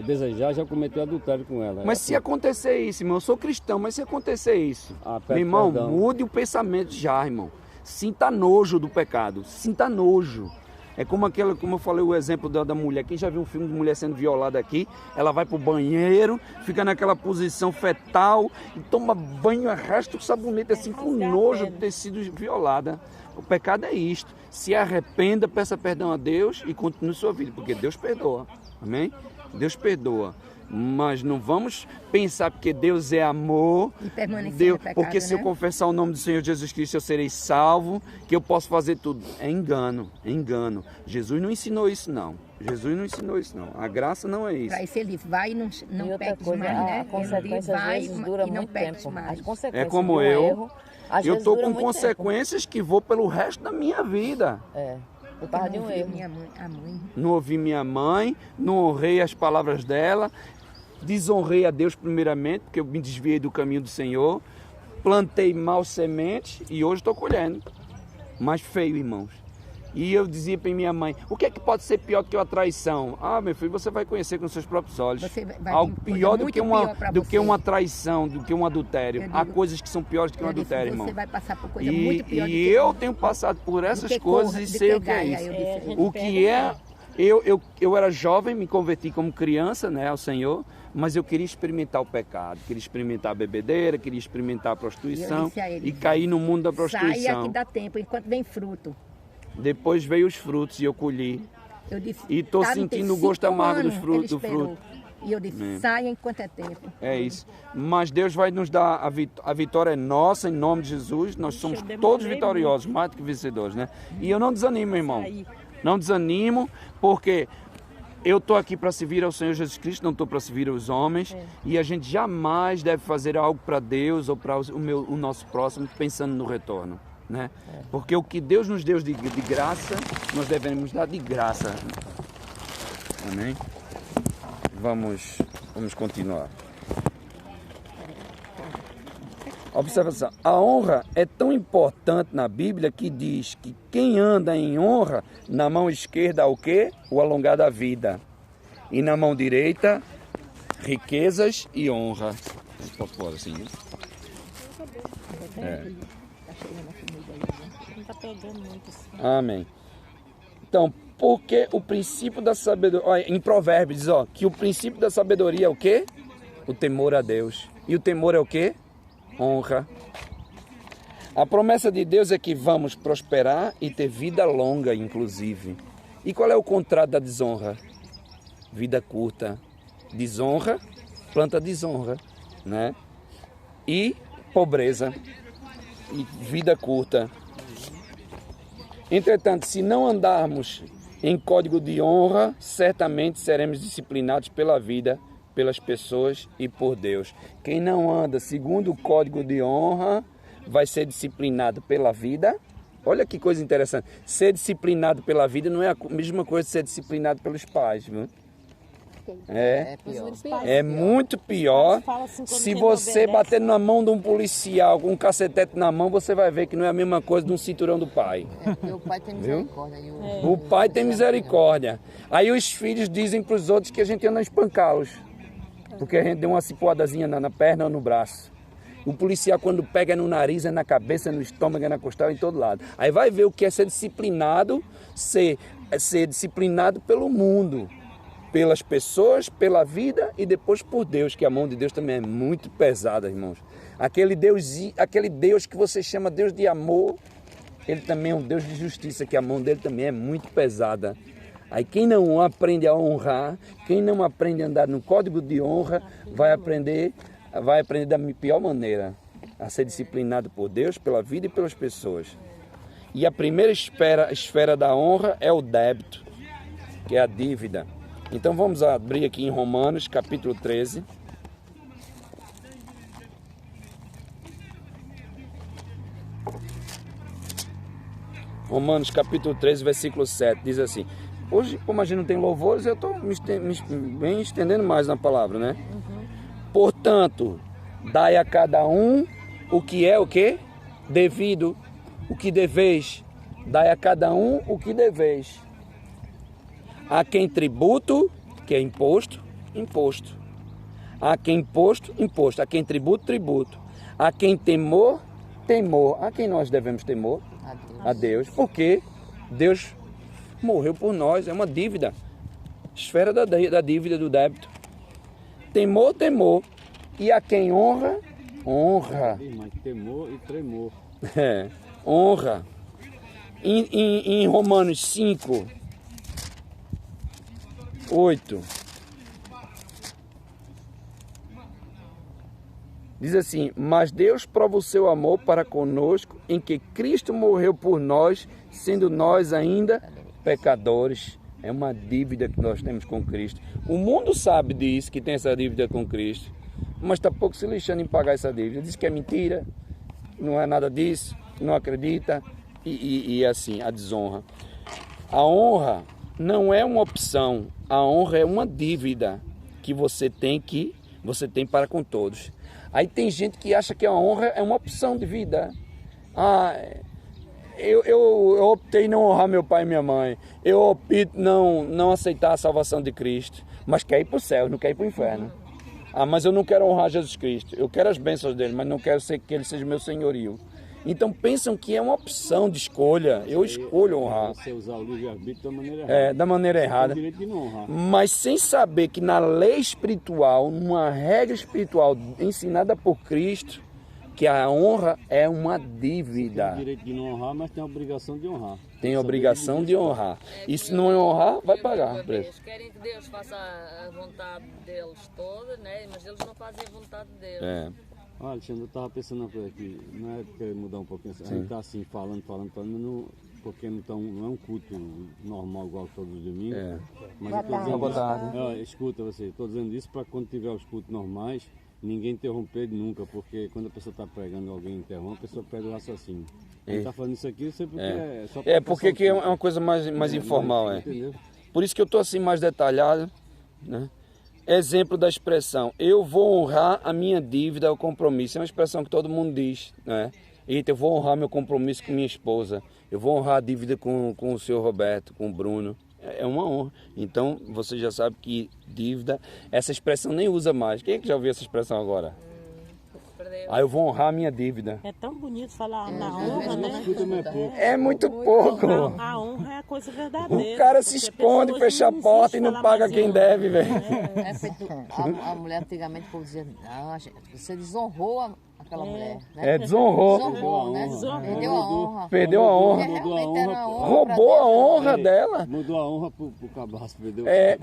Speaker 5: desejar, já cometeu adultério com ela.
Speaker 3: Mas se acontecer isso, irmão, eu sou cristão, mas se acontecer isso,
Speaker 5: pede
Speaker 3: meu irmão,
Speaker 5: perdão.
Speaker 3: mude o pensamento já, irmão. Sinta nojo do pecado, sinta nojo. É como eu falei o exemplo da mulher. Quem já viu um filme de mulher sendo violada aqui, ela vai pro banheiro, fica naquela posição fetal e toma banho, arrasta o sabonete assim com nojo de ter sido violada. O pecado é isto. Se arrependa, peça perdão a Deus e continue sua vida, porque Deus perdoa. Amém? Deus perdoa. Mas não vamos pensar porque Deus é amor,
Speaker 6: E permanecer
Speaker 3: Deus,
Speaker 6: no pecado,
Speaker 3: porque se eu
Speaker 6: né?
Speaker 3: confessar o nome do Senhor Jesus Cristo eu serei salvo, que eu posso fazer tudo. É engano, é engano. Jesus não ensinou isso não. Jesus não ensinou isso não. A graça não é isso.
Speaker 6: Para isso ele diz, vai e não
Speaker 4: E outra
Speaker 6: peques
Speaker 4: coisa,
Speaker 6: mais, né?
Speaker 4: a consequência às vezes dura
Speaker 6: e não
Speaker 4: muito
Speaker 6: peques
Speaker 4: tempo.
Speaker 6: mais.
Speaker 4: As consequências
Speaker 3: É como
Speaker 4: de um
Speaker 3: eu.
Speaker 4: erro, às
Speaker 3: Eu
Speaker 4: vezes
Speaker 3: estou
Speaker 4: dura
Speaker 3: com
Speaker 4: muito
Speaker 3: consequências que vou pelo resto da minha vida.
Speaker 4: tempo. É, por causa de
Speaker 6: Não
Speaker 4: um
Speaker 6: ouviu
Speaker 4: erro.
Speaker 6: minha mãe, a mãe.
Speaker 3: Não ouvi minha mãe, não honrei as palavras dela, desonrei a Deus primeiramente, porque eu me desviei do caminho do Senhor, plantei mal sementes e hoje estou colhendo. Mas feio, irmãos. E eu dizia para minha mãe, o que é que pode ser pior do que uma traição? Ah, meu filho, você vai conhecer com seus próprios olhos.
Speaker 6: Você vai
Speaker 3: Algo
Speaker 6: vir coisa
Speaker 3: pior do
Speaker 6: muito
Speaker 3: que uma,
Speaker 6: pior pra
Speaker 3: do que
Speaker 6: você.
Speaker 3: uma traição, do que um adultério.
Speaker 6: Eu
Speaker 3: Há
Speaker 6: digo-
Speaker 3: coisas que são piores do que um
Speaker 6: Eu disse,
Speaker 3: adultério, irmão.
Speaker 6: Você vai passar por coisa muito pior do
Speaker 3: E
Speaker 6: que
Speaker 3: eu tenho passado por essas
Speaker 6: que
Speaker 3: coisas
Speaker 6: corra,
Speaker 3: e
Speaker 6: de
Speaker 3: sei
Speaker 6: que
Speaker 3: o que é
Speaker 6: gaia,
Speaker 3: isso.
Speaker 6: eu disse.
Speaker 3: O que é, eu era jovem, me converti como criança, né, ao Senhor, mas eu queria experimentar o pecado, queria experimentar a bebedeira, queria experimentar a
Speaker 6: Eu
Speaker 3: prostituição
Speaker 6: disse a ele,
Speaker 3: e cair no mundo da
Speaker 6: Sai
Speaker 3: prostituição.
Speaker 6: aqui dá tempo, enquanto vem fruto.
Speaker 3: Depois veio os frutos e eu colhi.
Speaker 6: Eu disse,
Speaker 3: E tô
Speaker 6: tá no
Speaker 3: sentindo o
Speaker 6: ter
Speaker 3: gosto
Speaker 6: 5
Speaker 3: amargo dos
Speaker 6: anos,
Speaker 3: frutos,
Speaker 6: ele
Speaker 3: do
Speaker 6: esperou.
Speaker 3: fruto.
Speaker 6: E eu disse, saia enquanto é tempo.
Speaker 3: É isso. Mas Deus vai nos dar a vitória é nossa em nome de Jesus. Nós somos todos vitoriosos, mais do que vencedores, né? E eu não desanimo, irmão. Não desanimo, porque eu estou aqui para servir ao Senhor Jesus Cristo, não estou para servir aos homens. E a gente jamais deve fazer algo para Deus ou para o nosso próximo pensando no retorno. Né? Porque o que Deus nos deu de graça, nós devemos dar de graça. Amém? Vamos continuar. Observação. A honra é tão importante na Bíblia que diz que quem anda em honra, na mão esquerda o quê? O alongar da vida. E na mão direita, riquezas e honra. Pode pôr assim, né? É.
Speaker 2: Não tá pegando muito assim.
Speaker 3: Amém. Então, porque o princípio da sabedoria... Olha, em Provérbios diz, ó, que o princípio da sabedoria é o quê? O temor a Deus. E o temor é o quê? Honra. A promessa de Deus é que vamos prosperar e ter vida longa, inclusive. E qual é o contrário da desonra? Vida curta. Desonra, planta desonra, né? E pobreza. e vida curta. Entretanto, se não andarmos em código de honra, certamente seremos disciplinados pela vida, pelas pessoas e por Deus. Quem não anda segundo o código de honra vai ser disciplinado pela vida. Olha que coisa interessante. Ser disciplinado pela vida não é a mesma coisa de ser disciplinado pelos pais, viu? É muito pior. Se você bater na mão de um policial com um cacetete na mão, você vai ver que não é a mesma coisa de um cinturão do pai.
Speaker 4: O pai tem misericórdia.
Speaker 3: O pai tem misericórdia. Aí os filhos dizem para os outros que a gente anda a espancá-los, porque a gente deu uma cipuadazinha na perna ou no braço. O policial, quando pega, é no nariz, é na cabeça, é no estômago, é na costela, em todo lado. Aí vai ver o que é ser disciplinado, ser disciplinado pelo mundo, pelas pessoas, pela vida e depois por Deus, que a mão de Deus também é muito pesada, irmãos. Aquele Deus que você chama Deus de amor, ele também é um Deus de justiça, que a mão dele também é muito pesada. Aí quem não aprende a honrar, quem não aprende a andar no código de honra, vai aprender da pior maneira, a ser disciplinado por Deus, pela vida e pelas pessoas. E a primeira esfera da honra é o débito, que é a dívida. Então vamos abrir aqui em Romanos, capítulo 13. Romanos, capítulo 13, versículo 7, diz assim. Hoje, como a gente não tem louvores, eu estou me estendendo mais na palavra, né? Portanto, dai a cada um o que é o quê? Devido, o que deveis. Dai a cada um o que deveis. A quem tributo, que é imposto, imposto. A quem imposto, imposto. A quem tributo, tributo. A quem temor, temor. A quem nós devemos temor? A Deus. Porque Deus morreu por nós, é uma dívida. Esfera da dívida, do débito. Temor, temor. E a quem honra, honra.
Speaker 5: Temor e tremor.
Speaker 3: Honra. Em Romanos 5, 8. Diz assim, mas Deus prova o seu amor para conosco em que Cristo morreu por nós, sendo nós ainda pecadores. É uma dívida que nós temos com Cristo. O mundo sabe disso, que tem essa dívida com Cristo, mas está pouco se lixando em pagar essa dívida. Diz que é mentira, não é nada disso, não acredita, e assim, a desonra. A honra não é uma opção, a honra é uma dívida que você tem para com todos. Aí tem gente que acha que a honra é uma opção de vida. Eu optei não honrar meu pai e minha mãe. Eu optei não aceitar a salvação de Cristo. Mas quer ir para o céu, não quer ir para o inferno. Mas eu não quero honrar Jesus Cristo. Eu quero as bênçãos dele, mas não quero que ele seja meu senhorio. Então pensam que é uma opção de escolha. Eu escolho honrar.
Speaker 5: Você usar o livre-arbítrio da maneira errada.
Speaker 3: Da maneira errada.
Speaker 5: Tem direito de não honrar.
Speaker 3: Mas sem saber que na lei espiritual, numa regra espiritual ensinada por Cristo, que a honra é uma dívida.
Speaker 5: Tem direito de não honrar, mas tem a obrigação de honrar.
Speaker 3: Tem a obrigação de honrar. E se não honrar, vai pagar o preço.
Speaker 8: Eles querem que Deus faça a vontade deles toda, né? Mas eles não fazem a vontade deles.
Speaker 5: Olha, Alexandre, eu estava pensando uma coisa aqui, não é querer mudar um pouquinho, a gente está assim, falando, porque não é um culto normal igual todos os domingos. Mas eu estou dizendo isso, escuta você, estou dizendo isso para quando tiver os cultos normais, ninguém interromper nunca, porque quando a pessoa está pregando, alguém interrompe, a pessoa perde o raciocínio. A gente está falando isso aqui, eu sei porque é só para
Speaker 3: porque que é uma coisa mais informal,
Speaker 5: entendeu?
Speaker 3: Por isso que eu estou assim mais detalhado, né? Exemplo da expressão, eu vou honrar a minha dívida ao compromisso. É uma expressão que todo mundo diz, né? Eita, eu vou honrar meu compromisso com minha esposa. Eu vou honrar a dívida com o senhor Roberto, com o Bruno. É uma honra. Então, você já sabe que dívida, essa expressão nem usa mais. Quem é que já ouviu essa expressão agora? Eu vou honrar a minha dívida.
Speaker 2: É tão bonito falar na honra, né?
Speaker 3: É muito pouco.
Speaker 2: A honra é a coisa verdadeira.
Speaker 3: O cara se esconde, fecha a porta e não paga quem deve, velho.
Speaker 4: A mulher antigamente dizia, não, você desonrou a aquela mulher. Né?
Speaker 3: Desonrou.
Speaker 4: Desonrou, né? Perdeu a honra.
Speaker 3: Perdeu a honra.
Speaker 4: Realmente era uma honra
Speaker 3: Roubou a honra dela.
Speaker 5: Mudou a honra pro cabaço, perdeu.
Speaker 3: É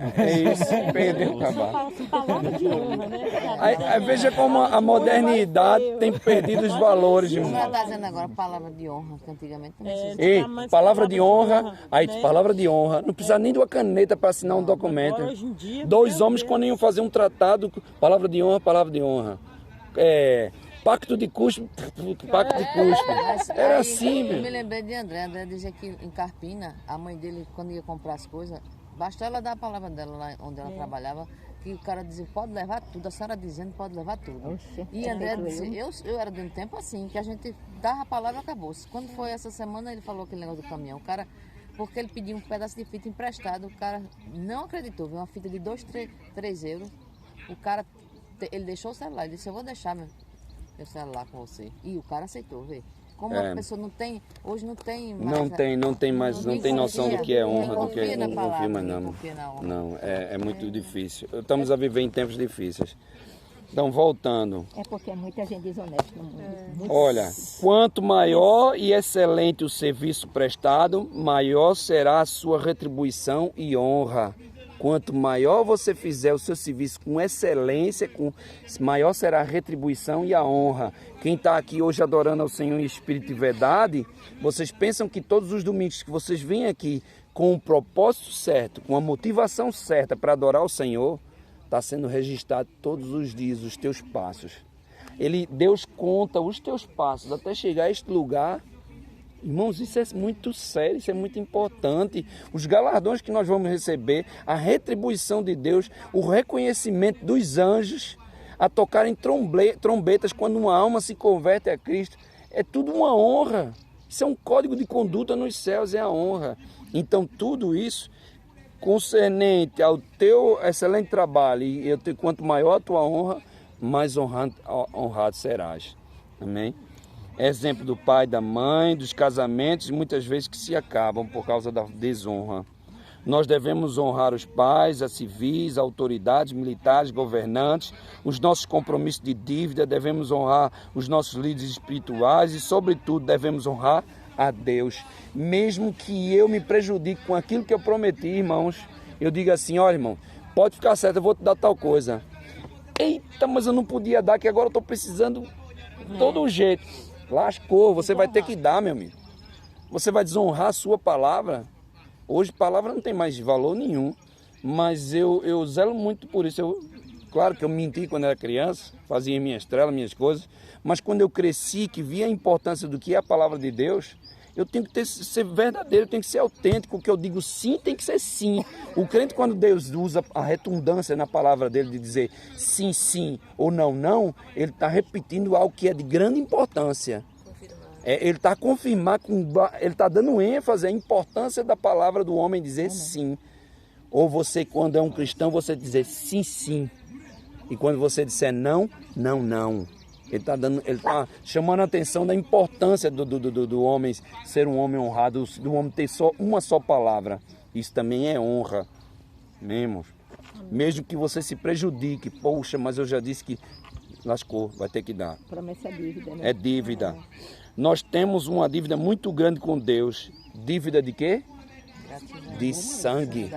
Speaker 3: isso, perdeu o cabaço.
Speaker 2: Palavra de honra, né?
Speaker 3: Aí veja como a modernidade tem perdido os valores,
Speaker 4: Como
Speaker 3: irmão.
Speaker 4: ela está dizendo agora, palavra de honra, que antigamente não existia.
Speaker 3: Ei, palavra de honra, aí palavra de honra, não precisa nem de uma caneta para assinar um documento.
Speaker 2: Agora, hoje em dia,
Speaker 3: Dois
Speaker 2: meu
Speaker 3: homens
Speaker 2: Deus.
Speaker 3: quando iam fazer um tratado, palavra de honra, palavra de honra. Pacto de cuspe, pacto de cuspe.
Speaker 4: Mas
Speaker 3: Era
Speaker 4: aí,
Speaker 3: assim,
Speaker 4: eu me
Speaker 3: meu.
Speaker 4: lembrei de André. André dizia que em Carpina, a mãe dele, quando ia comprar as coisas, bastou ela dar a palavra dela lá onde ela trabalhava, que o cara dizia, pode levar tudo, a senhora dizendo, pode levar tudo.
Speaker 6: Oxe,
Speaker 4: E André dizia, eu era de um tempo assim, que a gente dava a palavra e acabou. Quando foi essa semana, ele falou aquele negócio do caminhão. O cara, porque ele pediu um pedaço de fita emprestado, o cara não acreditou, viu uma fita de 2, 3 euros. O cara, ele deixou o celular, ele disse, eu vou deixar meu celular com você. E o cara aceitou, vê. Como a pessoa não tem, hoje não tem mais...
Speaker 3: Não tem mais, não tem noção do que é honra, do que
Speaker 4: Não
Speaker 3: não
Speaker 4: confia
Speaker 3: confia mais
Speaker 4: na
Speaker 3: não.
Speaker 4: honra.
Speaker 3: Não, é muito difícil. Estamos a viver em tempos difíceis. Então, voltando.
Speaker 6: É porque é muita gente desonesta no mundo. Muito.
Speaker 3: Olha, quanto maior e excelente o serviço prestado, maior será a sua retribuição e honra. Quanto maior você fizer o seu serviço com excelência, maior será a retribuição e a honra. Quem está aqui hoje adorando ao Senhor em espírito e verdade, vocês pensam que todos os domingos que vocês vêm aqui com o propósito certo, com a motivação certa para adorar o Senhor, está sendo registrado todos os dias os teus passos. Deus conta os teus passos até chegar a este lugar. Irmãos, isso é muito sério, isso é muito importante. Os galardões que nós vamos receber, a retribuição de Deus, o reconhecimento dos anjos a tocarem trombetas quando uma alma se converte a Cristo. É tudo uma honra. Isso é um código de conduta nos céus, é a honra. Então tudo isso concernente ao teu excelente trabalho, e quanto maior a tua honra, mais honrado serás. Amém? Exemplo do pai, da mãe, dos casamentos, muitas vezes que se acabam por causa da desonra. Nós devemos honrar os pais, as civis, autoridades, militares, governantes, os nossos compromissos de dívida, devemos honrar os nossos líderes espirituais e, sobretudo, devemos honrar a Deus. Mesmo que eu me prejudique com aquilo que eu prometi, irmãos, eu digo assim, olha, irmão, pode ficar certo, eu vou te dar tal coisa. Eita, mas eu não podia dar, que agora eu estou precisando de todo um jeito. Lascou, você vai ter que dar, meu amigo. Você vai desonrar a sua palavra. Hoje, palavra não tem mais valor nenhum. Mas eu zelo muito por isso. Claro que eu menti quando era criança, fazia minhas estrelas, minhas coisas. Mas quando eu cresci, que vi a importância do que é a palavra de Deus, eu tenho que ser verdadeiro, eu tenho que ser autêntico. O que eu digo sim, tem que ser sim. O crente, quando Deus usa a redundância na palavra dele de dizer sim, sim ou não, não, ele está repetindo algo que é de grande importância. Ele está ele está dando ênfase à importância da palavra do homem dizer sim. Ou você, quando é um cristão, você dizer sim, sim. E quando você disser não, não, não. Ele está chamando a atenção da importância do homem ser um homem honrado, do homem ter só uma só palavra. Isso também é honra, mesmo. Mesmo que você se prejudique, poxa, mas eu já disse que lascou, vai ter que dar.
Speaker 6: Promessa é dívida, né?
Speaker 3: É dívida. Nós temos uma dívida muito grande com Deus. Dívida de quê? De sangue.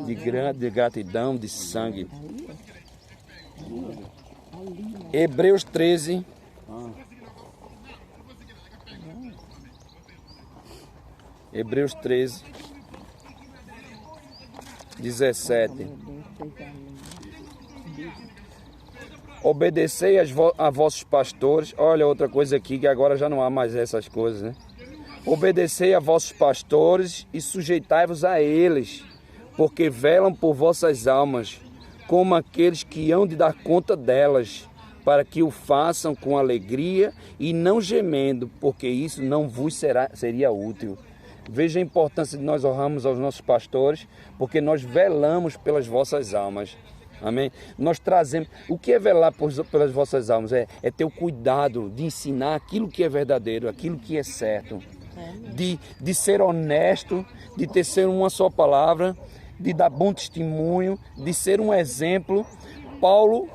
Speaker 3: De gratidão, de sangue. Hebreus 13. Hebreus 13. 17. Obedecei a vossos pastores. Olha outra coisa aqui, que agora já não há mais essas coisas, né? Obedecei a vossos pastores e sujeitai-vos a eles, porque velam por vossas almas, como aqueles que hão de dar conta delas, para que o façam com alegria e não gemendo, porque isso não vos seria útil. Veja a importância de nós honrarmos aos nossos pastores, porque nós velamos pelas vossas almas. Amém? Nós trazemos... O que é velar pelas vossas almas? É ter o cuidado de ensinar aquilo que é verdadeiro, aquilo que é certo. De ser honesto, de ter uma só palavra, de dar bom testemunho, de ser um exemplo. Paulo,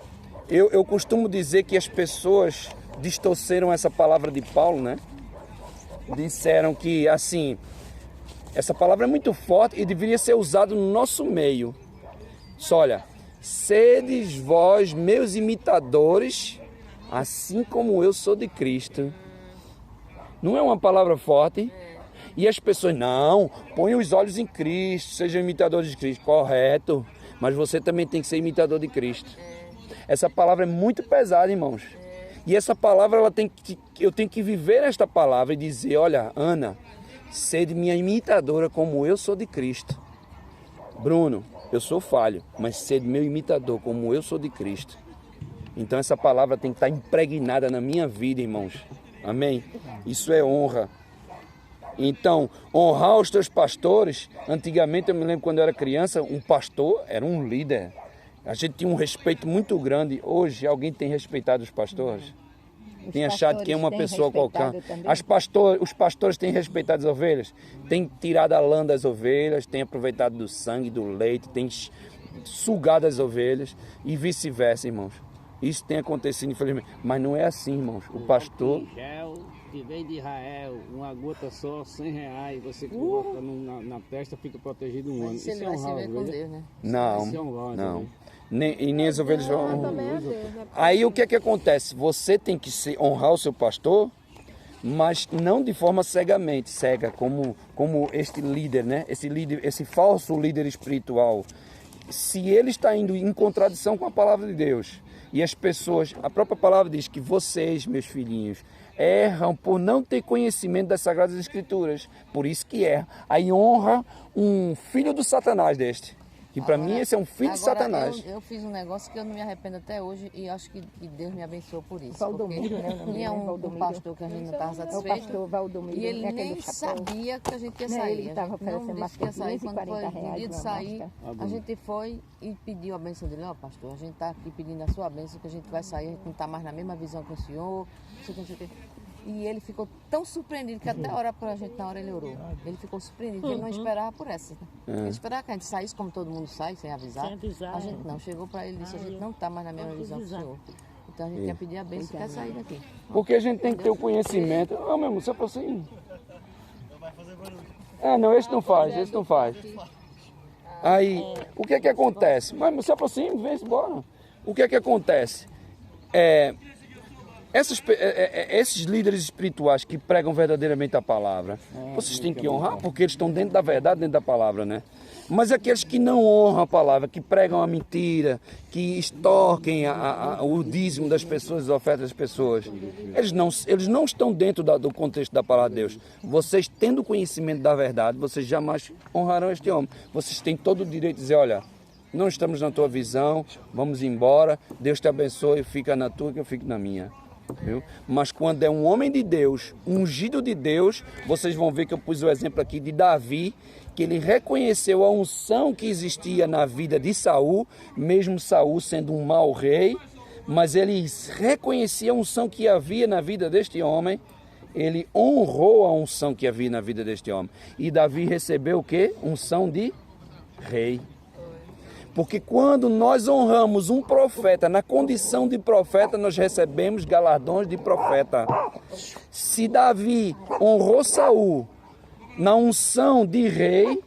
Speaker 3: eu costumo dizer que as pessoas distorceram essa palavra de Paulo, né? Disseram que, assim, essa palavra é muito forte e deveria ser usada no nosso meio. Só olha, sedes vós meus imitadores, assim como eu sou de Cristo. Não é uma palavra forte? E as pessoas, não, põe os olhos em Cristo, sejam imitadores de Cristo. Correto, mas você também tem que ser imitador de Cristo. Essa palavra é muito pesada, irmãos. E essa palavra, eu tenho que viver esta palavra e dizer, olha, Ana, sede minha imitadora como eu sou de Cristo. Bruno, eu sou falho, mas sede meu imitador como eu sou de Cristo. Então essa palavra tem que estar impregnada na minha vida, irmãos. Amém? Isso é honra. Então, honrar os teus pastores. Antigamente, eu me lembro quando eu era criança, um pastor era um líder. A gente tinha um respeito muito grande. Hoje, alguém tem respeitado os pastores? Tem achado que é uma pessoa qualquer. Os pastores têm respeitado as ovelhas? Têm tirado a lã das ovelhas, têm aproveitado do sangue, do leite, têm sugado as ovelhas e vice-versa, irmãos. Isso tem acontecido, infelizmente. Mas não é assim, irmãos. O pastor...
Speaker 5: Que vem de Israel, uma gota só, R$100, você coloca na testa, fica protegido um ano.
Speaker 4: Isso ele vai se ver com Deus, né?
Speaker 3: Não. E nem as ovelhas vão... Aí o que é que acontece? Você tem que honrar o seu pastor, mas não de forma cega, como este líder, né? Esse falso líder espiritual. Se ele está indo em contradição com a palavra de Deus, e as pessoas, a própria palavra diz que vocês, meus filhinhos, erram por não ter conhecimento das Sagradas Escrituras. Por isso que erra. Aí honra um filho do Satanás deste. Que para mim esse é um filho de Satanás.
Speaker 4: Eu fiz um negócio que eu não me arrependo até hoje e acho que Deus me abençoou por isso.
Speaker 6: Valdomiro, né?
Speaker 4: Tinha um pastor que a gente não estava satisfeito.
Speaker 6: O pastor Valdomiro.
Speaker 4: E ele nem sabia que a gente ia sair.
Speaker 6: Ele estava oferecendo mais que
Speaker 4: sair. Quando foi no dia de sair,
Speaker 6: máscara.
Speaker 4: a gente foi e pediu a bênção dele. Ó, pastor, a gente está aqui pedindo a sua bênção, que a gente vai sair, a gente não está mais na mesma visão que o senhor. Não sei o que. E ele ficou tão surpreendido que até orar por a gente, na hora ele orou. Ele ficou surpreendido, ele não esperava por essa. Ele esperava que a gente saísse como todo mundo sai, sem avisar. A gente não. Chegou para ele e disse, a gente não está mais na mesma visão que o senhor. Então a gente quer pedir a bênção e quer sair daqui.
Speaker 3: Porque a gente tem que ter o conhecimento. Ah, meu irmão, se aproxime. Não, esse não faz. Aí, o que é que acontece? Mas se aproxime, vem embora. O que é que acontece? Esses líderes espirituais que pregam verdadeiramente a palavra, vocês têm que honrar, porque eles estão dentro da verdade, dentro da palavra, né? Mas aqueles que não honram a palavra, que pregam a mentira, que extorquem o dízimo das pessoas, as ofertas das pessoas, eles não estão dentro do contexto da palavra de Deus. Vocês, tendo conhecimento da verdade, vocês jamais honrarão este homem. Vocês têm todo o direito de dizer, olha, não estamos na tua visão, vamos embora, Deus te abençoe, fica na tua que eu fico na minha. Viu? Mas quando é um homem de Deus, ungido de Deus, vocês vão ver que eu pus o exemplo aqui de Davi, que ele reconheceu a unção que existia na vida de Saul, mesmo Saul sendo um mau rei, mas ele reconhecia a unção que havia na vida deste homem, ele honrou a unção que havia na vida deste homem. E Davi recebeu o quê? Unção de rei. Porque quando nós honramos um profeta, na condição de profeta, nós recebemos galardões de profeta. Se Davi honrou Saul na unção de rei,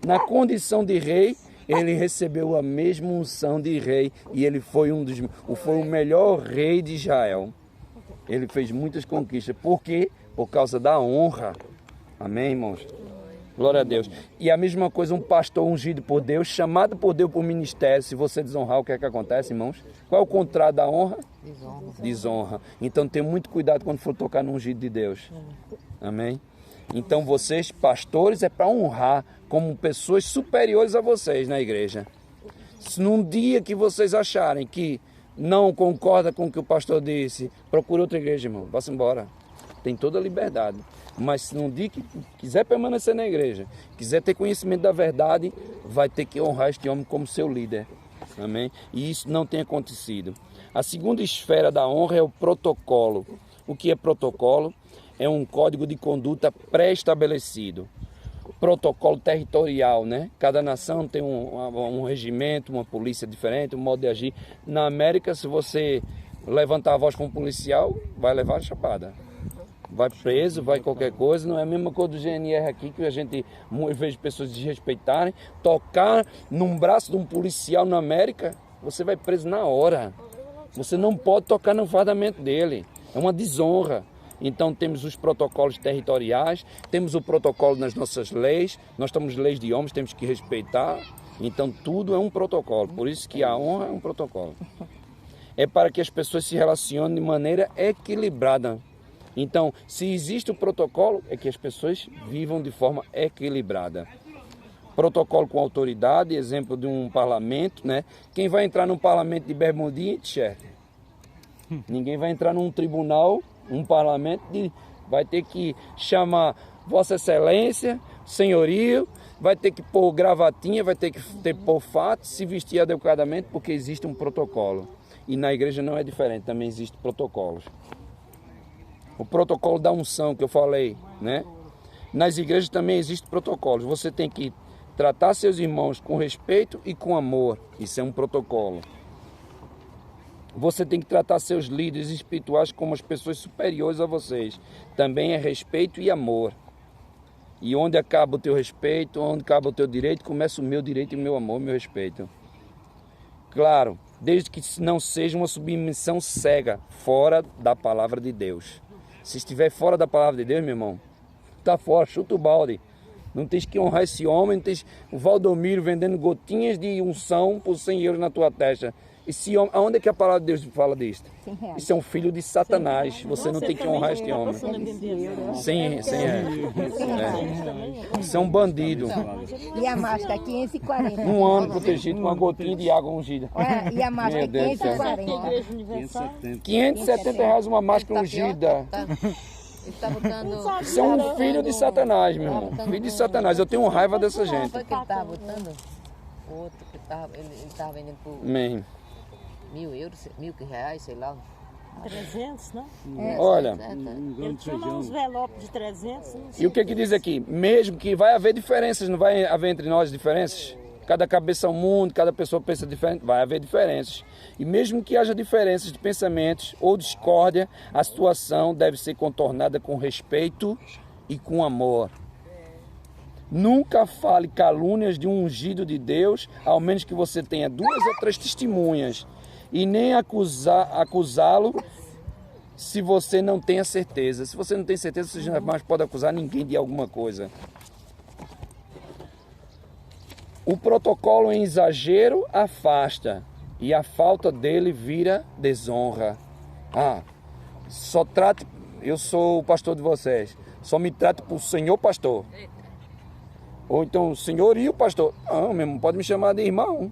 Speaker 3: na condição de rei, ele recebeu a mesma unção de rei e ele foi o melhor rei de Israel. Ele fez muitas conquistas. Por quê? Por causa da honra. Amém, irmãos? Glória a Deus. E a mesma coisa, um pastor ungido por Deus, chamado por Deus para o ministério. Se você desonrar, o que é que acontece, irmãos? Qual é o contrário da honra? Desonra. Então tenha muito cuidado quando for tocar no ungido de Deus. Amém? Então vocês, pastores, é para honrar como pessoas superiores a vocês na igreja. Se num dia que vocês acharem que não concorda com o que o pastor disse, procure outra igreja, irmão. Vá-se embora. Tem toda a liberdade. Mas se num dia que quiser permanecer na igreja, quiser ter conhecimento da verdade, vai ter que honrar este homem como seu líder. Amém? E isso não tem acontecido. A segunda esfera da honra é o protocolo. O que é protocolo? É um código de conduta pré-estabelecido. Protocolo territorial, né? Cada nação tem um regimento, uma polícia diferente, um modo de agir. Na América, se você levantar a voz com um policial, vai levar a chapada. Vai preso, vai qualquer coisa. Não é a mesma coisa do GNR aqui, que a gente vejo pessoas desrespeitarem. Tocar num braço de um policial na América, você vai preso na hora. Você não pode tocar no fardamento dele. É uma desonra. Então temos os protocolos territoriais, temos o protocolo nas nossas leis. Nós temos leis de homens, temos que respeitar. Então tudo é um protocolo. Por isso que a honra é um protocolo. É para que as pessoas se relacionem de maneira equilibrada. Então, se existe o protocolo, é que as pessoas vivam de forma equilibrada. Protocolo com autoridade, exemplo de um parlamento, né? Quem vai entrar num parlamento de bermudinha e t-shirt? Ninguém vai entrar num tribunal, um parlamento, vai ter que chamar Vossa Excelência, Senhorio, vai ter que pôr gravatinha, vai ter que pôr fato, se vestir adequadamente, porque existe um protocolo. E na igreja não é diferente, também existem protocolos. O protocolo da unção que eu falei, né? Nas igrejas também existem protocolos. Você tem que tratar seus irmãos com respeito e com amor. Isso é um protocolo. Você tem que tratar seus líderes espirituais como as pessoas superiores a vocês. Também é respeito e amor. E onde acaba o teu respeito, onde acaba o teu direito, começa o meu direito e o meu amor, o meu respeito. Claro, desde que não seja uma submissão cega, fora da palavra de Deus. Se estiver fora da palavra de Deus, meu irmão, está fora, chuta o balde. Não tens que honrar esse homem, não tens o Valdomiro vendendo gotinhas de unção por 100 euros na tua testa. Esse homem, aonde é que a palavra de Deus fala disto? Isso é um filho de Satanás. Você não tem que honrar este homem. 100 reais. Isso é um bandido.
Speaker 6: E a máscara 540.
Speaker 3: Um ano protegido com uma gotinha de água ungida.
Speaker 6: E a máscara 540.
Speaker 3: 570 reais uma máscara ungida.
Speaker 4: Ele tá botando...
Speaker 3: Isso é um filho de Satanás, meu irmão. Filho de Satanás. Eu tenho raiva dessa gente.
Speaker 4: Foi que ele estava botando? O outro que ele estava vendendo por
Speaker 3: Amém.
Speaker 4: 1.000 euros, 1.000 reais, sei lá.
Speaker 2: 300, né?
Speaker 3: Olha,
Speaker 2: Ele tinha uns envelopes de 300.
Speaker 3: e o que diz aqui? Mesmo que vai haver diferenças, não vai haver entre nós diferenças? Cada cabeça é um mundo, cada pessoa pensa diferente, vai haver diferenças. E mesmo que haja diferenças de pensamentos ou discórdia, a situação deve ser contornada com respeito e com amor. Nunca fale calúnias de um ungido de Deus, ao menos que você tenha 2 ou 3 testemunhas. E nem acusá-lo se você não tem a certeza. Se você não tem certeza, você jamais pode acusar ninguém de alguma coisa. O protocolo em exagero afasta, e a falta dele vira desonra. Só trate, eu sou o pastor de vocês, só me trate por senhor pastor. Ou então, senhor e o pastor. Não, mesmo, pode me chamar de irmão,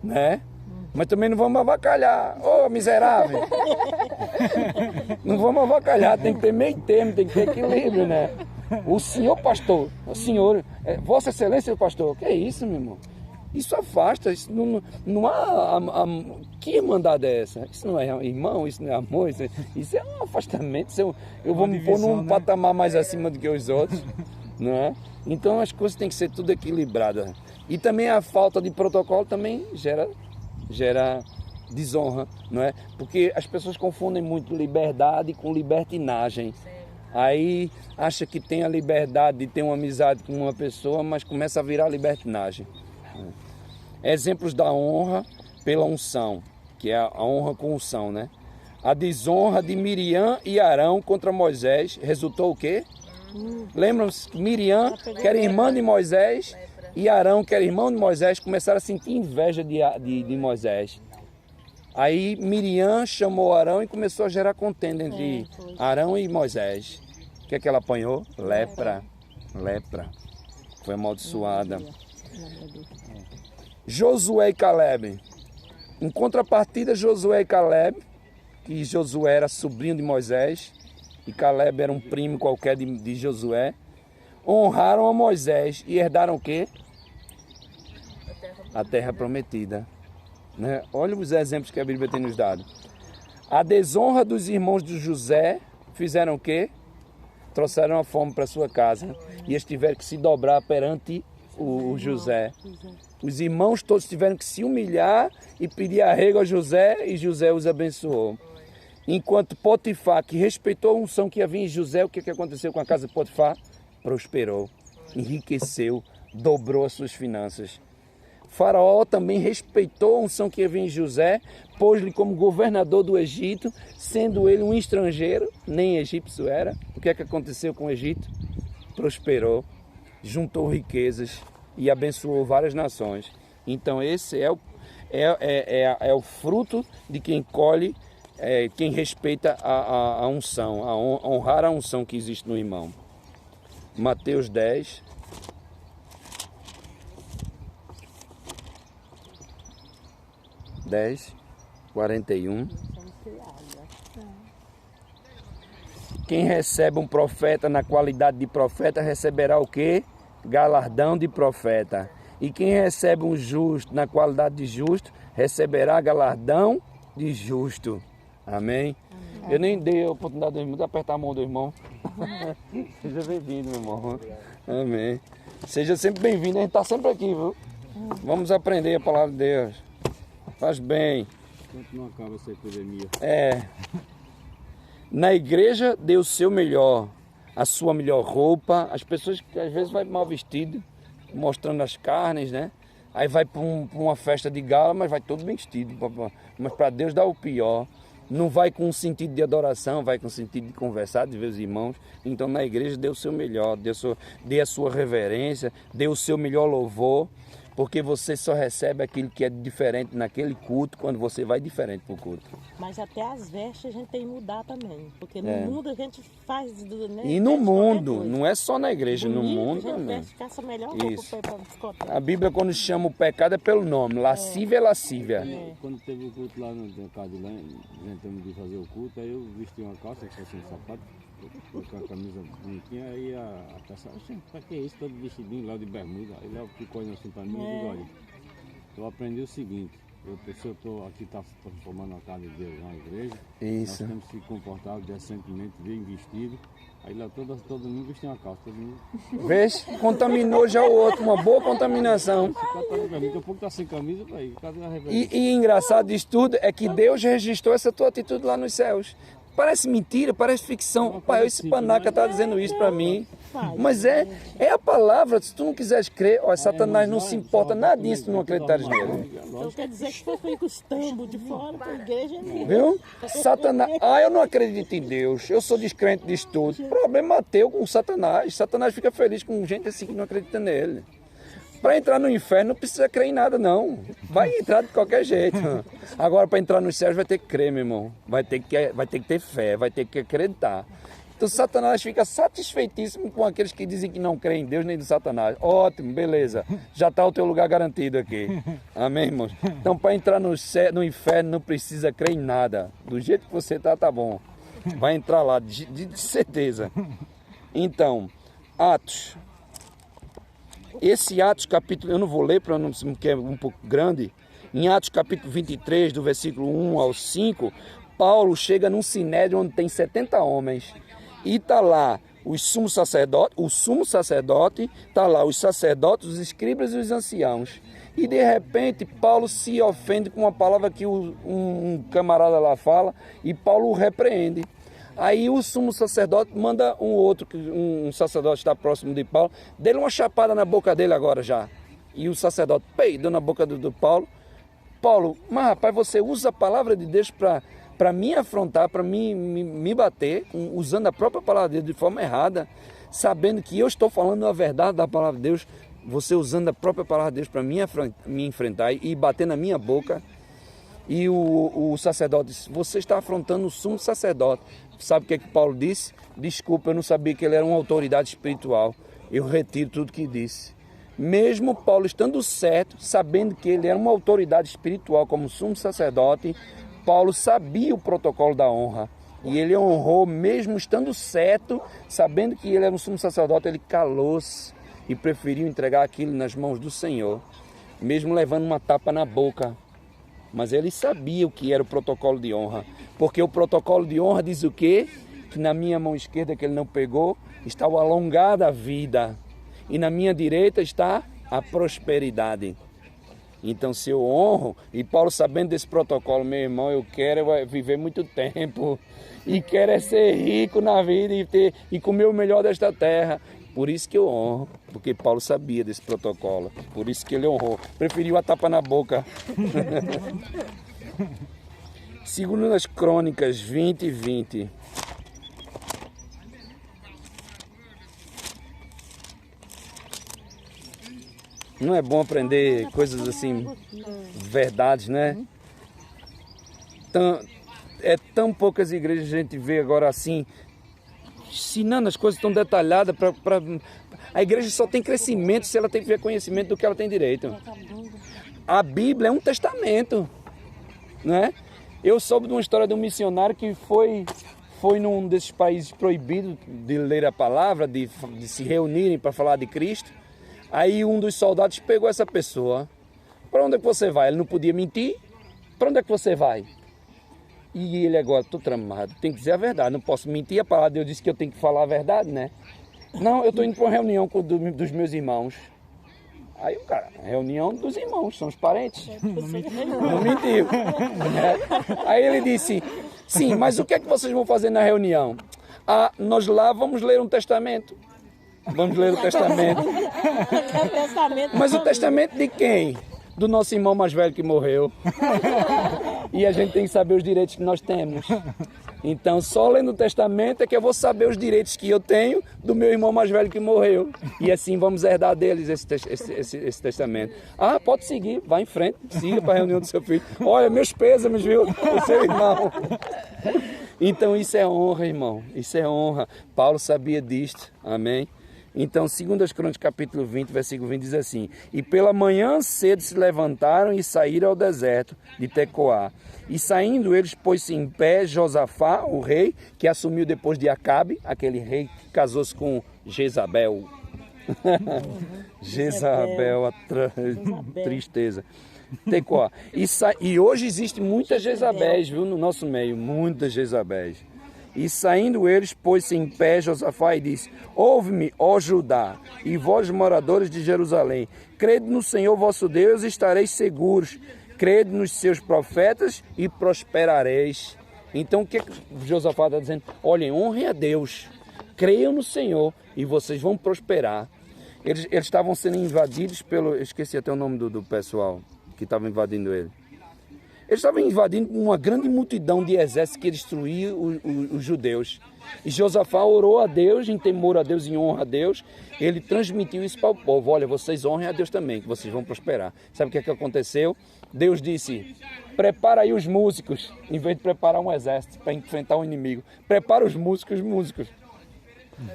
Speaker 3: né? Mas também não vamos avacalhar. Ô, miserável! Não vamos avacalhar, tem que ter meio termo, tem que ter equilíbrio, né? O senhor pastor, o senhor, Vossa Excelência pastor, que é isso, meu irmão? Isso afasta, isso não há... Que irmandade é essa? Isso não é irmão, isso não é amor, isso é um afastamento, eu vou me pôr num patamar mais acima do que os outros, não é? Então as coisas têm que ser tudo equilibradas. E também a falta de protocolo também gera desonra, não é? Porque as pessoas confundem muito liberdade com libertinagem. Aí acha que tem a liberdade de ter uma amizade com uma pessoa, mas começa a virar libertinagem. Exemplos da honra pela unção, que é a honra com unção, né? A desonra de Miriam e Arão contra Moisés resultou o quê? Lembram-se que Miriam, que era irmã de Moisés, e Arão, que era irmão de Moisés, começaram a sentir inveja de Moisés. Aí Miriam chamou Arão e começou a gerar contenda entre Arão e Moisés. O que é que ela apanhou? Lepra. Foi amaldiçoada. Josué e Caleb. Em contrapartida, Josué e Caleb, que Josué era sobrinho de Moisés, e Caleb era um primo qualquer de Josué, honraram a Moisés e herdaram o quê? A terra prometida. Né? Olha os exemplos que a Bíblia tem nos dado. A desonra dos irmãos de José fizeram o quê? Trouxeram a fome para sua casa e eles tiveram que se dobrar perante o José. Os irmãos todos tiveram que se humilhar e pedir arrego a José, e José os abençoou. Enquanto Potifar, que respeitou a unção que havia em José, o que aconteceu com a casa de Potifar? Prosperou, enriqueceu, dobrou as suas finanças. Faraó também respeitou a unção que havia em José, pôs-lhe como governador do Egito, sendo ele um estrangeiro, nem egípcio era. O que aconteceu com o Egito? Prosperou, juntou riquezas e abençoou várias nações. Então esse é o fruto de quem colhe, quem respeita a unção, honrar a unção que existe no irmão. Mateus 10. Dez, 41. Quem recebe um profeta na qualidade de profeta receberá o quê? Galardão de profeta. E quem recebe um justo na qualidade de justo receberá galardão de justo. Amém? Eu nem dei a oportunidade do irmão de apertar a mão do irmão. Seja bem-vindo, meu irmão. Amém. Seja sempre bem-vindo. A gente está sempre aqui, viu? Vamos aprender a palavra de Deus. Faz bem.
Speaker 5: Enquanto não acaba essa epidemia.
Speaker 3: Na igreja, dê o seu melhor, a sua melhor roupa. As pessoas que às vezes vai mal vestido, mostrando as carnes, né? Aí vai para uma festa de gala, mas vai todo bem vestido. Mas para Deus dá o pior. Não vai com um sentido de adoração, vai com um sentido de conversar, de ver os irmãos. Então na igreja dê o seu melhor, dê a sua reverência, dê o seu melhor louvor. Porque você só recebe aquilo que é diferente naquele culto quando você vai diferente para o culto.
Speaker 2: Mas até as vestes a gente tem que mudar também. Porque no mundo a gente faz... Né,
Speaker 3: e no mundo, não é só na igreja, bonito, no mundo também.
Speaker 2: A gente veste melhor roupa
Speaker 3: a Bíblia quando chama o pecado é pelo nome. Lascívia é lascívia.
Speaker 5: Quando teve o culto lá no casa de lá, inventamos de fazer o culto, aí eu vesti uma calça, que fosse um sapato, com a camisa bonitinha, aí a pessoa, pra que isso, todo vestidinho lá de bermuda? Aí Léo ficou olhando assim pra mim e disse, olha, eu aprendi o seguinte, se eu estou aqui formando a casa de Deus na igreja,
Speaker 3: isso.
Speaker 5: Nós temos que se comportar decentemente, bem vestido. Aí lá todo domingo vestia uma calça, todo mundo.
Speaker 3: Vês? Contaminou já o outro, uma boa contaminação.
Speaker 5: Daqui a pouco tá sem camisa, aí, cadê a reverência?
Speaker 3: E engraçado disso tudo é que Deus registrou essa tua atitude lá nos céus. Parece mentira, parece ficção. Pai, esse panaca está dizendo isso para mim. Mas é a palavra. Se tu não quiseres crer, ó, Satanás não se importa nada disso se tu não acreditares nele.
Speaker 2: Então quer dizer que foi com os tambos de fora para a igreja.
Speaker 3: Viu? Satanás, eu não acredito em Deus, eu sou descrente disso tudo. O problema é teu com Satanás. Satanás fica feliz com gente assim que não acredita nele. Para entrar no inferno não precisa crer em nada, não. Vai entrar de qualquer jeito. Agora, para entrar nos céus, vai ter que crer, meu irmão. Vai ter que ter fé, vai ter que acreditar. Então, Satanás fica satisfeitíssimo com aqueles que dizem que não creem em Deus nem do Satanás. Ótimo, beleza. Já está o teu lugar garantido aqui. Amém, irmãos? Então, para entrar no inferno, não precisa crer em nada. Do jeito que você está, tá bom. Vai entrar lá, de certeza. Então, Atos. Esse Atos capítulo, eu não vou ler porque é um pouco grande. Em Atos capítulo 23, do versículo 1 ao 5, Paulo chega num sinédrio onde tem 70 homens. E está lá o sumo sacerdote, está lá os sacerdotes, os escribas e os anciãos. E de repente Paulo se ofende com uma palavra que um camarada lá fala e Paulo o repreende. Aí o sumo sacerdote manda um sacerdote que está próximo de Paulo, dele uma chapada na boca dele agora já. E o sacerdote deu na boca do Paulo. Paulo, mas rapaz, você usa a palavra de Deus para me afrontar, para me bater, usando a própria palavra de Deus de forma errada, sabendo que eu estou falando a verdade da palavra de Deus, você usando a própria palavra de Deus para me enfrentar e bater na minha boca. E o sacerdote disse, você está afrontando o sumo sacerdote. Sabe o que Paulo disse? Desculpa, eu não sabia que ele era uma autoridade espiritual. Eu retiro tudo que disse. Mesmo Paulo estando certo, sabendo que ele era uma autoridade espiritual como sumo sacerdote, Paulo sabia o protocolo da honra. E ele honrou, mesmo estando certo, sabendo que ele era um sumo sacerdote, ele calou-se e preferiu entregar aquilo nas mãos do Senhor, mesmo levando uma tapa na boca. Mas ele sabia o que era o protocolo de honra. Porque o protocolo de honra diz o quê? Que na minha mão esquerda, que ele não pegou, está o alongar da vida. E na minha direita está a prosperidade. Então, se eu honro, e Paulo sabendo desse protocolo, meu irmão, eu quero viver muito tempo, e quero ser rico na vida e comer o melhor desta terra. Por isso que eu honro, porque Paulo sabia desse protocolo, por isso que ele honrou, preferiu a tapa na boca. Segundo as Crônicas 20 e 20, não é bom aprender coisas assim, verdades, né? É tão poucas igrejas a gente vê agora assim, ensinando as coisas tão detalhadas. A igreja só tem crescimento se ela tiver conhecimento do que ela tem direito. A Bíblia é um testamento, né? Eu soube de uma história de um missionário que foi num desses países proibidos de ler a palavra, de se reunirem para falar de Cristo. Aí um dos soldados pegou essa pessoa. Para onde é que você vai? Ele não podia mentir. Para onde é que você vai? E ele agora, estou tramado, tem que dizer a verdade, não posso mentir. A palavra de Deus disse que eu tenho que falar a verdade, né? Não, eu estou indo para uma reunião dos meus irmãos. Aí o cara, reunião dos irmãos, são os parentes. Não mentiu. Aí ele disse, sim, mas o que é que vocês vão fazer na reunião? Ah, nós lá vamos ler um testamento. Vamos ler o testamento. Mas o testamento de quem? Do nosso irmão mais velho que morreu. E a gente tem que saber os direitos que nós temos. Então, só lendo o testamento é que eu vou saber os direitos que eu tenho do meu irmão mais velho que morreu. E assim vamos herdar deles esse testamento. Ah, pode seguir, vá em frente, siga para a reunião do seu filho. Olha, meus pêsames, viu? O seu irmão. Então, isso é honra, irmão. Isso é honra. Paulo sabia disto. Amém? Então, 2 Crônicas, capítulo 20, versículo 20, diz assim: E pela manhã cedo se levantaram e saíram ao deserto de Tecoá. E saindo eles, pôs-se em pé Josafá, o rei, que assumiu depois de Acabe, aquele rei que casou-se com Jezabel. Jezabel, a tristeza. Tecoá. E hoje existe muitas Jezabéis, viu, no nosso meio, muitas Jezabéis. E saindo eles, pôs-se em pé Josafá e disse: Ouve-me, ó Judá, e vós moradores de Jerusalém, crede no Senhor vosso Deus e estareis seguros, crede nos seus profetas e prosperareis. Então o que Josafá está dizendo? Olhem, honrem a Deus, creiam no Senhor e vocês vão prosperar. Eles estavam sendo invadidos pelo... Eu esqueci até o nome do pessoal que estava invadindo ele. Eles estavam invadindo uma grande multidão de exércitos que destruía os judeus. E Josafá orou a Deus, em temor a Deus, em honra a Deus. Ele transmitiu isso para o povo. Olha, vocês honrem a Deus também, que vocês vão prosperar. Sabe o que é que aconteceu? Deus disse: prepara aí os músicos, em vez de preparar um exército para enfrentar um inimigo. Prepara os músicos.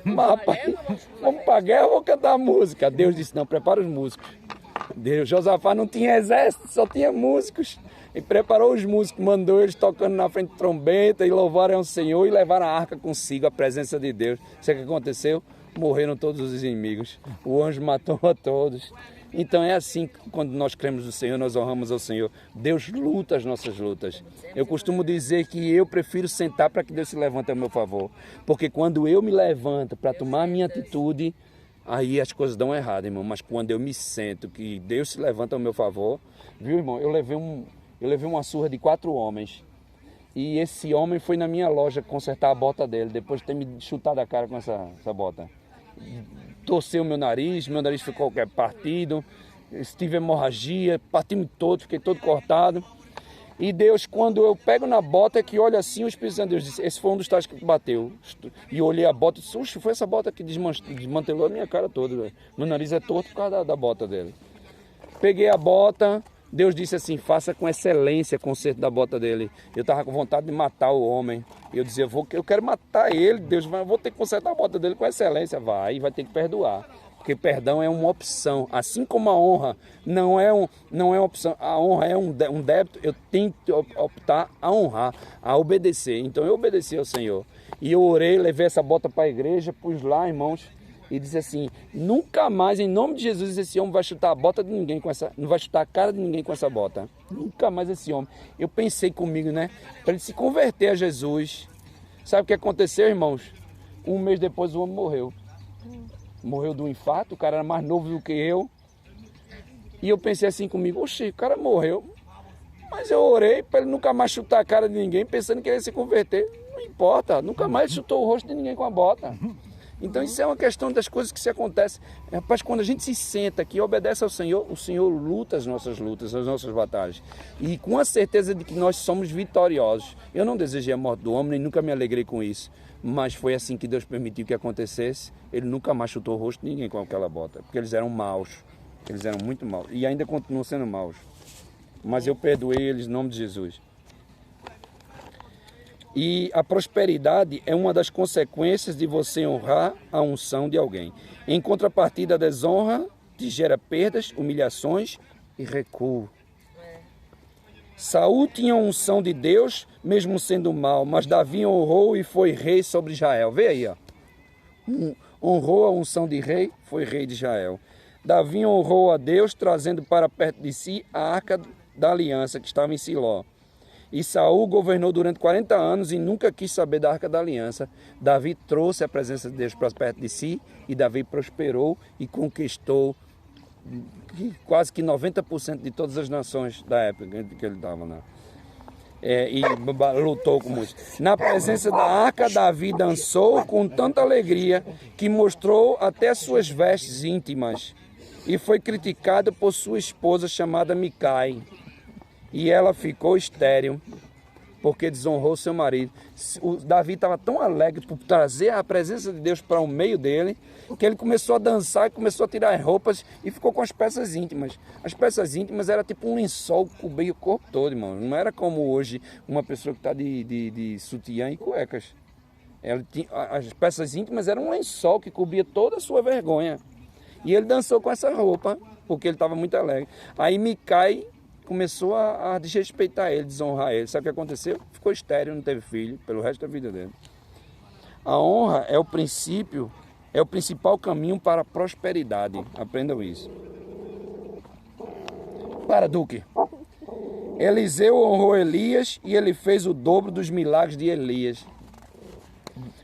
Speaker 3: Mas, rapaz, vamos para a guerra ou vou cantar música? Deus disse: não, prepara os músicos. Josafá não tinha exército, só tinha músicos. E preparou os músicos, mandou eles tocando na frente de trombeta e louvaram ao Senhor e levaram a arca consigo, a presença de Deus. Sabe o que aconteceu? Morreram todos os inimigos. O anjo matou a todos. Então é assim que quando nós cremos no Senhor, nós honramos ao Senhor. Deus luta as nossas lutas. Eu costumo dizer que eu prefiro sentar para que Deus se levante a meu favor. Porque quando eu me levanto para tomar a minha atitude, aí as coisas dão errado, irmão. Mas quando eu me sento, que Deus se levanta ao meu favor, viu, irmão? Eu levei uma surra de 4 homens. E esse homem foi na minha loja consertar a bota dele, depois de ter me chutado a cara com essa bota. Torceu meu nariz ficou partido, tive hemorragia, parti-me todo, fiquei todo cortado. E Deus, quando eu pego na bota, que olha assim, o Espírito Santo de Deus disse: esse foi um dos tais que bateu. E eu olhei a bota e disse: uxa, foi essa bota que desmantelou a minha cara toda. Véio. Meu nariz é torto por causa da bota dele. Peguei a bota, Deus disse assim: faça com excelência o conserto da bota dele. Eu estava com vontade de matar o homem. Eu dizia: eu quero matar ele, Deus, mas eu vou ter que consertar a bota dele com excelência. Vai ter que perdoar. Porque perdão é uma opção. Assim como a honra não é uma opção, a honra é um débito, eu tenho que optar a honrar, a obedecer. Então eu obedeci ao Senhor. E eu orei, levei essa bota para a igreja, pus lá, irmãos, e disse assim: nunca mais, em nome de Jesus, esse homem vai chutar a bota de ninguém com essa, não vai chutar a cara de ninguém com essa bota. Nunca mais esse homem. Eu pensei comigo, né? Para ele se converter a Jesus. Sabe o que aconteceu, irmãos? 1 mês depois o homem morreu. Morreu de um infarto, o cara era mais novo do que eu. E eu pensei assim comigo, oxi, o cara morreu. Mas eu orei para ele nunca mais chutar a cara de ninguém, pensando que ele ia se converter. Não importa, nunca mais chutou o rosto de ninguém com a bota. Então isso é uma questão das coisas que se acontecem. Rapaz, quando a gente se senta aqui e obedece ao Senhor, o Senhor luta as nossas lutas, as nossas batalhas. E com a certeza de que nós somos vitoriosos. Eu não desejei a morte do homem, nem nunca me alegrei com isso. Mas foi assim que Deus permitiu que acontecesse. Ele nunca mais chutou o rosto de ninguém com aquela bota. Porque eles eram maus. Eles eram muito maus. E ainda continuam sendo maus. Mas eu perdoei eles em nome de Jesus. E a prosperidade é uma das consequências de você honrar a unção de alguém. Em contrapartida, a desonra te gera perdas, humilhações e recuo. Saul tinha a unção de Deus, mesmo sendo mau, mas Davi honrou e foi rei sobre Israel. Vê aí, ó. Honrou a unção de rei, foi rei de Israel. Davi honrou a Deus, trazendo para perto de si a arca da aliança que estava em Siló. E Saul governou durante 40 anos e nunca quis saber da Arca da Aliança. Davi trouxe a presença de Deus para perto de si e Davi prosperou e conquistou quase que 90% de todas as nações da época que ele estava lá. E lutou com muitos. Na presença da Arca, Davi dançou com tanta alegria que mostrou até suas vestes íntimas e foi criticado por sua esposa chamada Micai. E ela ficou estéril, porque desonrou seu marido. O Davi estava tão alegre por trazer a presença de Deus para o meio dele, que ele começou a dançar, começou a tirar as roupas e ficou com as peças íntimas. As peças íntimas era tipo um lençol que cobria o corpo todo, irmão. Não era como hoje uma pessoa que está de sutiã e cuecas. As peças íntimas eram um lençol que cobria toda a sua vergonha. E ele dançou com essa roupa, porque ele estava muito alegre. Aí Micai começou a desrespeitar ele, desonrar ele. Sabe o que aconteceu? Ficou estéril, não teve filho, pelo resto da vida dele. A honra é o princípio, é o principal caminho para a prosperidade. Aprendam isso. Para, Duque. Eliseu honrou Elias e ele fez o dobro dos milagres de Elias.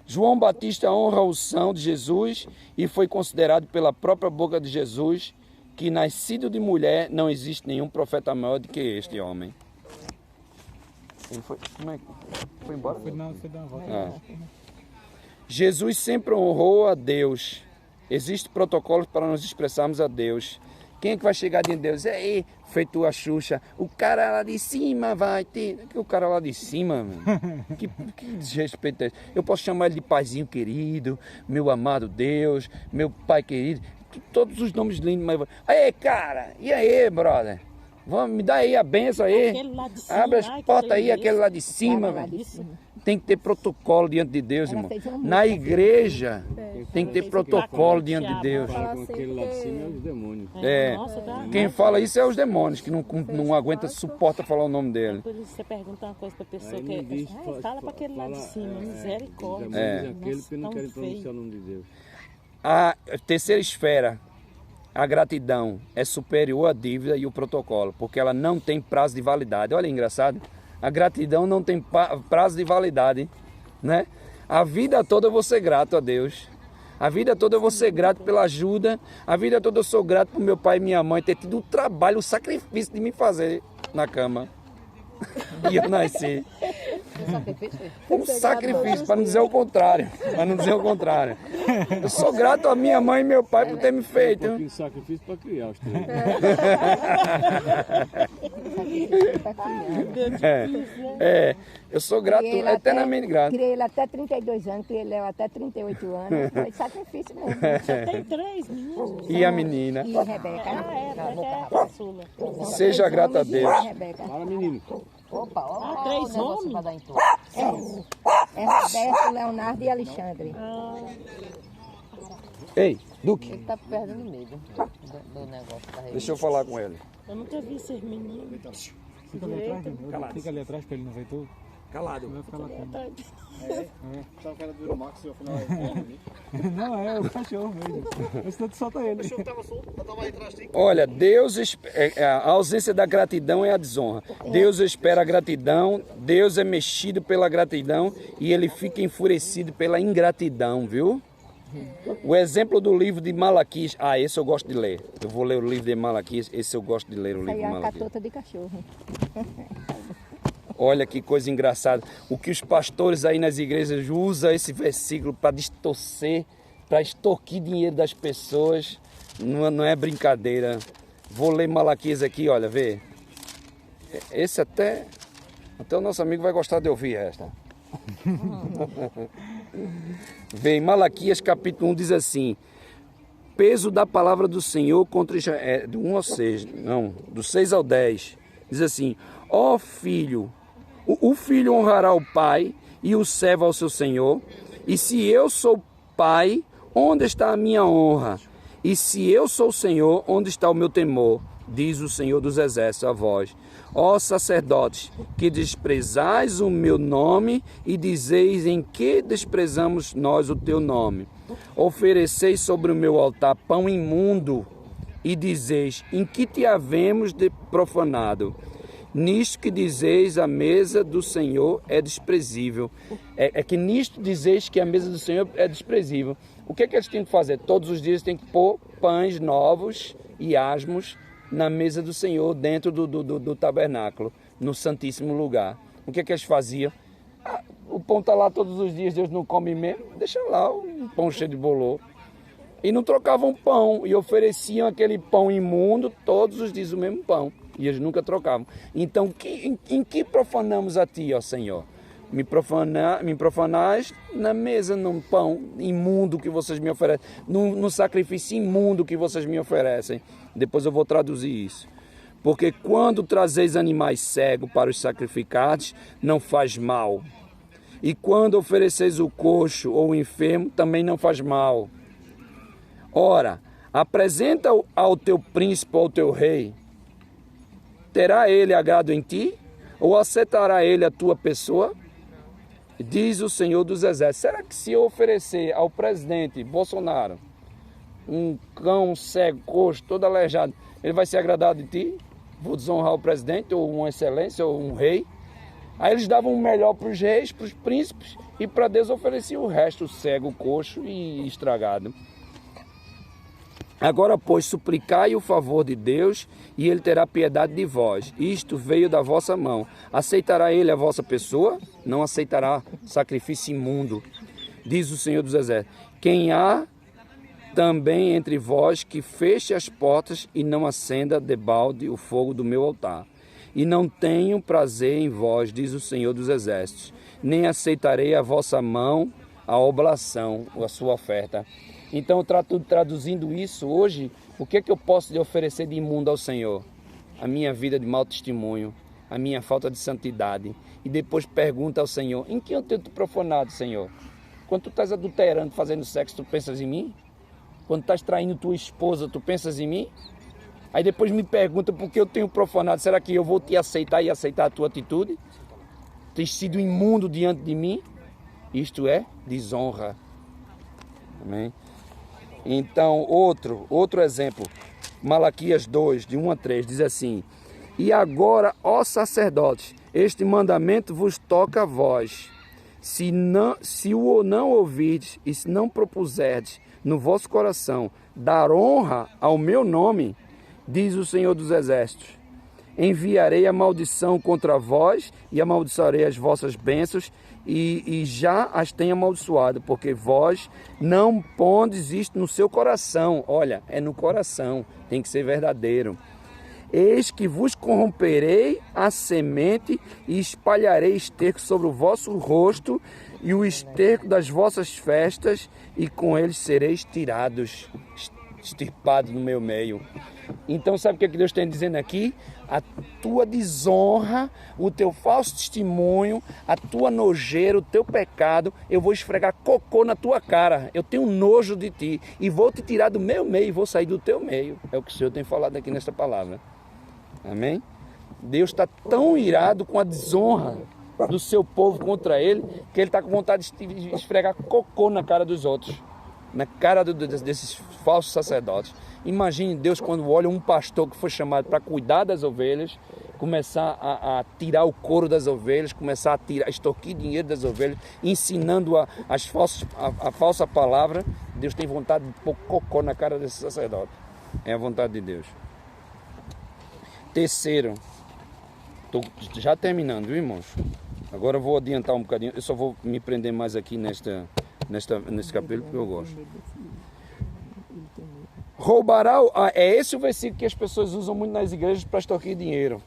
Speaker 3: João Batista honra a unção de Jesus e foi considerado pela própria boca de Jesus que nascido de mulher não existe nenhum profeta maior do que este homem. Ele foi, como é que foi embora?
Speaker 7: Foi dar uma volta.
Speaker 3: Jesus sempre honrou a Deus. Existem protocolos para nos expressarmos a Deus. Quem é que vai chegar diante de Deus? Ei, feito a Xuxa, o cara lá de cima vai ter... Que o cara lá de cima, mano? Que desrespeito é esse? Eu posso chamar ele de paizinho querido, meu amado Deus, meu pai querido... Todos os nomes lindos, mas... Aí, cara, e aí, brother? Vamos, me dá aí a benção aí. Abre as portas aí, aquele lá de cima, velho. Tem que ter protocolo diante de Deus, irmão. Na igreja, tem que ter protocolo diante de Deus.
Speaker 5: Com aquele lá de cima é os demônios.
Speaker 3: Quem fala isso é os demônios, que não aguenta, suporta falar o nome dele.
Speaker 2: Por isso você pergunta uma coisa para a pessoa que fala para aquele lá de cima, misericórdia.
Speaker 5: Aquele que não querem pronunciar o nome de Deus.
Speaker 3: A terceira esfera, a gratidão, é superior à dívida e o protocolo, porque ela não tem prazo de validade. Olha, engraçado. A gratidão não tem prazo de validade, né? A vida toda eu vou ser grato a Deus. A vida toda eu vou ser grato pela ajuda. A vida toda eu sou grato por meu pai e minha mãe ter tido o trabalho, o sacrifício de me fazer na cama. E eu nasci. Um sacrifício, para não dizer o contrário. Para não dizer o contrário. Eu sou grato a minha mãe e meu pai por ter me feito.
Speaker 5: Um pouquinho de sacrifício para criar os três.
Speaker 3: Eu sou grato, eternamente grato.
Speaker 6: Criei ele até 32 anos, criei ele até 38 anos. Foi sacrifício mesmo.
Speaker 2: Já tem 3 meninos.
Speaker 3: E a menina?
Speaker 6: E a Rebeca.
Speaker 2: É a caçula.
Speaker 3: Seja grato a Deus.
Speaker 5: Fala, menino.
Speaker 4: Opa, ó,
Speaker 2: 3 homens?
Speaker 4: para dar em tudo.
Speaker 6: É Roberto, Leonardo e Alexandre.
Speaker 3: Ei, Duque,
Speaker 4: Ele tá perdendo medo do negócio da rede.
Speaker 3: deixa eu falar com ele.
Speaker 2: Eu nunca vi esses meninos.
Speaker 7: Fica ali atrás, fica ali atrás para ele não ver tudo.
Speaker 3: Calado.
Speaker 7: Vai ficar lá dentro.
Speaker 9: Só o cara do Max, eu falei,
Speaker 7: Não, é o cachorro mesmo. Mas tu solta ele.
Speaker 9: eu tava solto, eu tava aí atrás de ti.
Speaker 3: Olha, a ausência da gratidão é a desonra. Deus espera a gratidão, Deus é mexido pela gratidão e ele fica enfurecido pela ingratidão, viu? O exemplo do livro de Malaquias. Ah, esse eu gosto de ler. Eu vou ler o livro de Malaquias. Esse eu gosto de ler, o livro de
Speaker 6: Aí é a
Speaker 3: Malaquias.
Speaker 6: catota de cachorro.
Speaker 3: Olha que coisa engraçada. O que os pastores aí nas igrejas usam esse versículo para distorcer, para extorquir dinheiro das pessoas. Não é brincadeira. Vou ler Malaquias aqui, olha, vê. Esse até o nosso amigo vai gostar de ouvir esta. Vem, Malaquias capítulo 1 diz assim: peso da palavra do Senhor contra Israel, do 1 ao 6, não, do 6 ao 10, diz assim: ó filho, o filho honrará o pai e o servo ao seu senhor, e se eu sou pai, onde está a minha honra? E se eu sou o Senhor, onde está o meu temor? Diz o Senhor dos Exércitos a vós. Ó sacerdotes, que desprezais o meu nome e dizeis em que desprezamos nós o teu nome. Ofereceis sobre o meu altar pão imundo e dizeis em que te havemos de profanado. Nisto que dizeis a mesa do Senhor é desprezível. É que nisto dizeis que a mesa do Senhor é desprezível. O que é que eles têm que fazer? Todos os dias têm que pôr pães novos e asmos na mesa do Senhor, dentro do tabernáculo, no santíssimo lugar. O que é que eles faziam? O pão está lá todos os dias, Deus não come mesmo, deixa lá um pão cheio de bolor. E não trocavam pão, e ofereciam aquele pão imundo todos os dias, o mesmo pão. E eles nunca trocavam. Então, em que profanamos a ti, ó Senhor? Me profanais na mesa, num pão imundo que vocês me oferecem, num sacrifício imundo que vocês me oferecem. Depois eu vou traduzir isso. Porque quando trazeis animais cegos para os sacrificados, não faz mal. E quando ofereceis o coxo ou o enfermo, também não faz mal. Ora, apresenta ao teu príncipe ou ao teu rei. Terá ele agrado em ti? Ou aceitará ele a tua pessoa? Diz o Senhor dos Exércitos. Será que se eu oferecer ao presidente Bolsonaro um cão cego, coxo, todo aleijado, ele vai ser agradado de ti? Vou desonrar o presidente, ou uma excelência, ou um rei? Aí eles davam o melhor para os reis, para os príncipes, e para Deus ofereciam o resto, cego, coxo e estragado. Agora, pois, suplicai o favor de Deus, e ele terá piedade de vós. Isto veio da vossa mão. Aceitará ele a vossa pessoa? Não aceitará sacrifício imundo. Diz o Senhor dos Exércitos. Quem há também entre vós que feche as portas e não acenda debalde o fogo do meu altar. E não tenho prazer em vós, diz o Senhor dos Exércitos. Nem aceitarei a vossa mão a oblação, ou a sua oferta. Então, traduzindo isso hoje, o que é que eu posso lhe oferecer de imundo ao Senhor? A minha vida de mau testemunho, a minha falta de santidade. E depois pergunta ao Senhor, em que eu tenho te profanado, Senhor? Quando tu estás adulterando, fazendo sexo, tu pensas em mim? Quando estás traindo tua esposa, tu pensas em mim? Aí depois me pergunta por que eu tenho profanado. Será que eu vou te aceitar e aceitar a tua atitude? Tens sido imundo diante de mim? Isto é desonra. Amém? Então, outro exemplo, Malaquias 2, de 1 a 3, diz assim: e agora, ó sacerdotes, este mandamento vos toca a vós. Se o não ouvirdes e se não propuserdes no vosso coração dar honra ao meu nome, diz o Senhor dos Exércitos, enviarei a maldição contra vós e amaldiçoarei as vossas bênçãos, e já as tenho amaldiçoado, porque vós não pondes isto no seu coração. Olha, é no coração, tem que ser verdadeiro. Eis que vos corromperei a semente e espalharei esterco sobre o vosso rosto e o esterco das vossas festas, e com eles sereis tirados, extirpados no meu meio. Então, sabe o que Deus está dizendo aqui? A tua desonra, o teu falso testemunho, a tua nojeira, o teu pecado, eu vou esfregar cocô na tua cara. Eu tenho nojo de ti e vou te tirar do meu meio e vou sair do teu meio. É o que o Senhor tem falado aqui nesta palavra. Amém? Deus está tão irado com a desonra do seu povo contra ele, que ele está com vontade de esfregar cocô na cara dos outros. na cara desses falsos sacerdotes. Imagine Deus quando olha um pastor que foi chamado para cuidar das ovelhas, começar a tirar o couro das ovelhas, começar a extorquir dinheiro das ovelhas, ensinando a falsa palavra. Deus tem vontade de pôr cocô na cara desse sacerdote. É a vontade de Deus. Terceiro, estou já terminando, viu, irmãos? Agora eu vou adiantar um bocadinho, eu só vou me prender mais aqui nesse capítulo porque eu gosto. Roubará, é esse o versículo que as pessoas usam muito nas igrejas para extorquir dinheiro.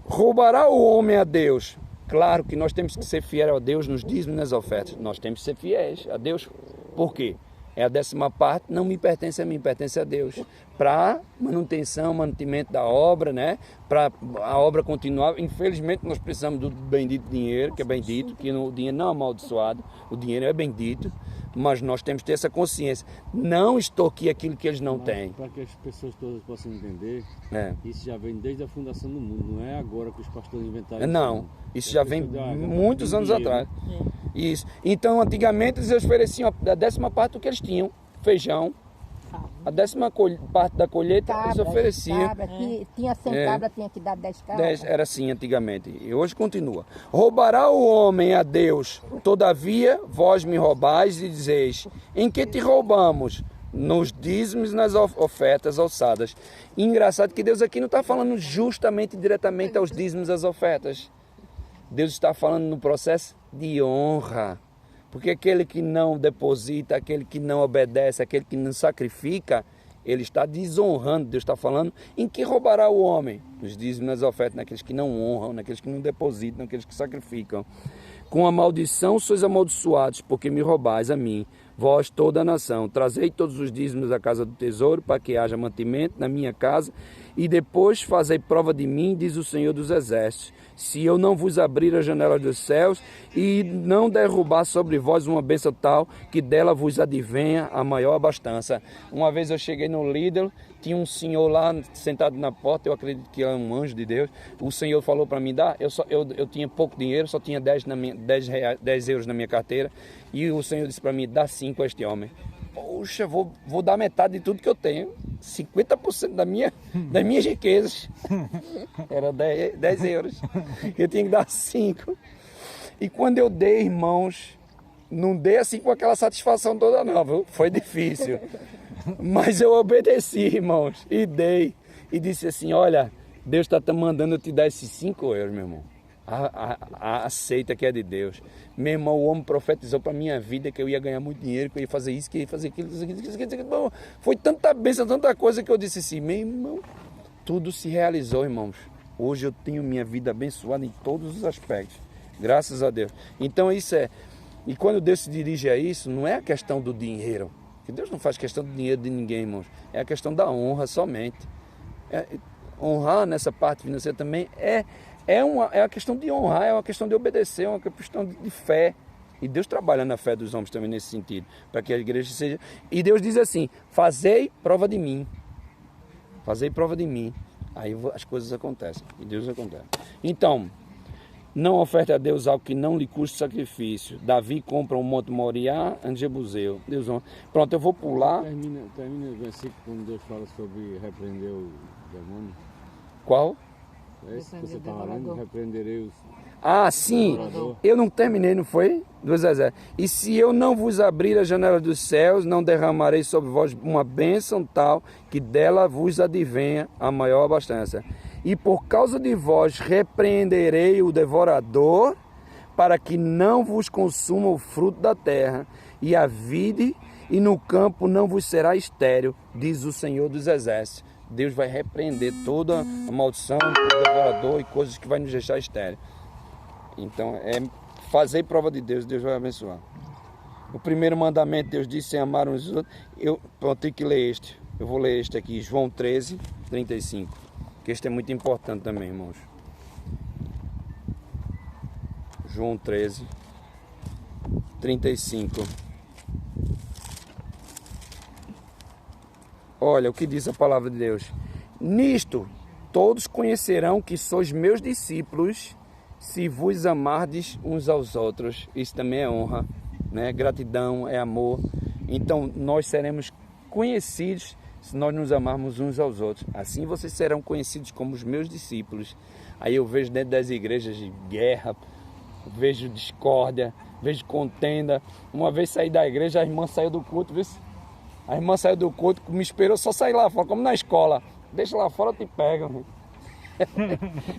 Speaker 3: Roubará o homem a Deus? Claro que nós temos que ser fiéis a Deus nos dízimos e nas ofertas. Nós temos que ser fiéis a Deus. Por quê? É a 10ª parte, não me pertence a mim, pertence a Deus. Para manutenção, mantimento da obra, né? Para a obra continuar. Infelizmente nós precisamos do bendito dinheiro, que é bendito, que o dinheiro não é amaldiçoado, o dinheiro é bendito, mas nós temos que ter essa consciência. Não extorquir aquilo que eles não têm.
Speaker 5: Para que as pessoas todas possam entender, isso já vem desde a fundação do mundo, não é agora que os pastores inventaram isso.
Speaker 3: Não, isso já vem muitos anos atrás. Isso. Então, antigamente eles ofereciam a 10ª parte do que eles tinham, feijão. A 10ª parte da colheita eles ofereciam.
Speaker 6: Tinha 100 cabras, tinha que dar 10 cabras.
Speaker 3: 10 era assim antigamente, e hoje continua. Roubará o homem a Deus, todavia vós me roubais e dizeis, em que te roubamos? Nos dízimos, nas ofertas alçadas. E engraçado que Deus aqui não está falando justamente, diretamente aos dízimos e às ofertas. Deus está falando no processo de honra. Porque aquele que não deposita, aquele que não obedece, aquele que não sacrifica, ele está desonrando. Deus está falando em que roubará o homem? Nos dízimos, nas ofertas, naqueles que não honram, naqueles que não depositam, naqueles que sacrificam. Com a maldição sois amaldiçoados, porque me roubais a mim, vós toda a nação. Trazei todos os dízimos à casa do tesouro, para que haja mantimento na minha casa, e depois fazei prova de mim, diz o Senhor dos Exércitos, se eu não vos abrir as janelas dos céus e não derrubar sobre vós uma bênção tal, que dela vos advenha a maior abastança. Uma vez eu cheguei no Lidl, tinha um senhor lá sentado na porta, eu acredito que é um anjo de Deus. O Senhor falou para mim, eu tinha pouco dinheiro, só tinha 10 euros na minha carteira, e o Senhor disse para mim, dá 5 a este homem. Poxa, vou dar metade de tudo que eu tenho, 50% das minhas riquezas. Era 10 euros, eu tinha que dar 5. E quando eu dei, irmãos, não dei assim com aquela satisfação toda não, viu? Foi difícil. Mas eu obedeci, irmãos, e dei. E disse assim, olha, Deus está mandando eu te dar esses 5 euros, meu irmão. Aceita que é de Deus. Meu irmão, o homem profetizou para a minha vida que eu ia ganhar muito dinheiro, que eu ia fazer isso, que eu ia fazer aquilo. Foi tanta bênção, tanta coisa que eu disse assim, meu irmão, tudo se realizou, irmãos. Hoje eu tenho minha vida abençoada em todos os aspectos. Graças a Deus. Então isso é... E quando Deus se dirige a isso, não é a questão do dinheiro. Porque Deus não faz questão do dinheiro de ninguém, irmãos. É a questão da honra somente. Honrar nessa parte financeira também é a questão de honrar, é uma questão de obedecer, é uma questão de fé. E Deus trabalha na fé dos homens também nesse sentido, para que a igreja seja... E Deus diz assim, fazei prova de mim. Fazei prova de mim. Aí as coisas acontecem, e Deus acontece. Então, não oferte a Deus algo que não lhe custe sacrifício. Davi compra um monte Moriá em Jebuseu. Deus honra. Pronto, eu vou pular.
Speaker 5: Termina o versículo quando Deus fala sobre repreender o demônio.
Speaker 3: Qual?
Speaker 5: É esse que você está falando, repreenderei os...
Speaker 3: Ah, sim, eu não terminei, não foi? 2:0. E se eu não vos abrir a janela dos céus, não derramarei sobre vós uma bênção tal, que dela vos advenha a maior abastança. E por causa de vós repreenderei o devorador, para que não vos consuma o fruto da terra, e a vide, e no campo não vos será estéril, diz o Senhor dos Exércitos. Deus vai repreender toda a maldição do devorador e coisas que vai nos deixar estéril. Então, é fazer prova de Deus, Deus vai abençoar. O primeiro mandamento, Deus disse, é amar uns aos outros. Eu tenho que ler este. Eu vou ler este aqui, João 13, 35. Que este é muito importante também, irmãos. João 13, 35. Olha o que diz a palavra de Deus. Nisto, todos conhecerão que sois meus discípulos, se vos amardes uns aos outros. Isso também é honra, né? Gratidão, é amor. Então nós seremos conhecidos se nós nos amarmos uns aos outros. Assim vocês serão conhecidos como os meus discípulos. Aí eu vejo dentro das igrejas de guerra, vejo discórdia, vejo contenda. Uma vez saí da igreja, a irmã saiu do culto, viu? A irmã saiu do culto, me esperou só sair lá fora, como na escola. Deixa lá fora, eu te pego.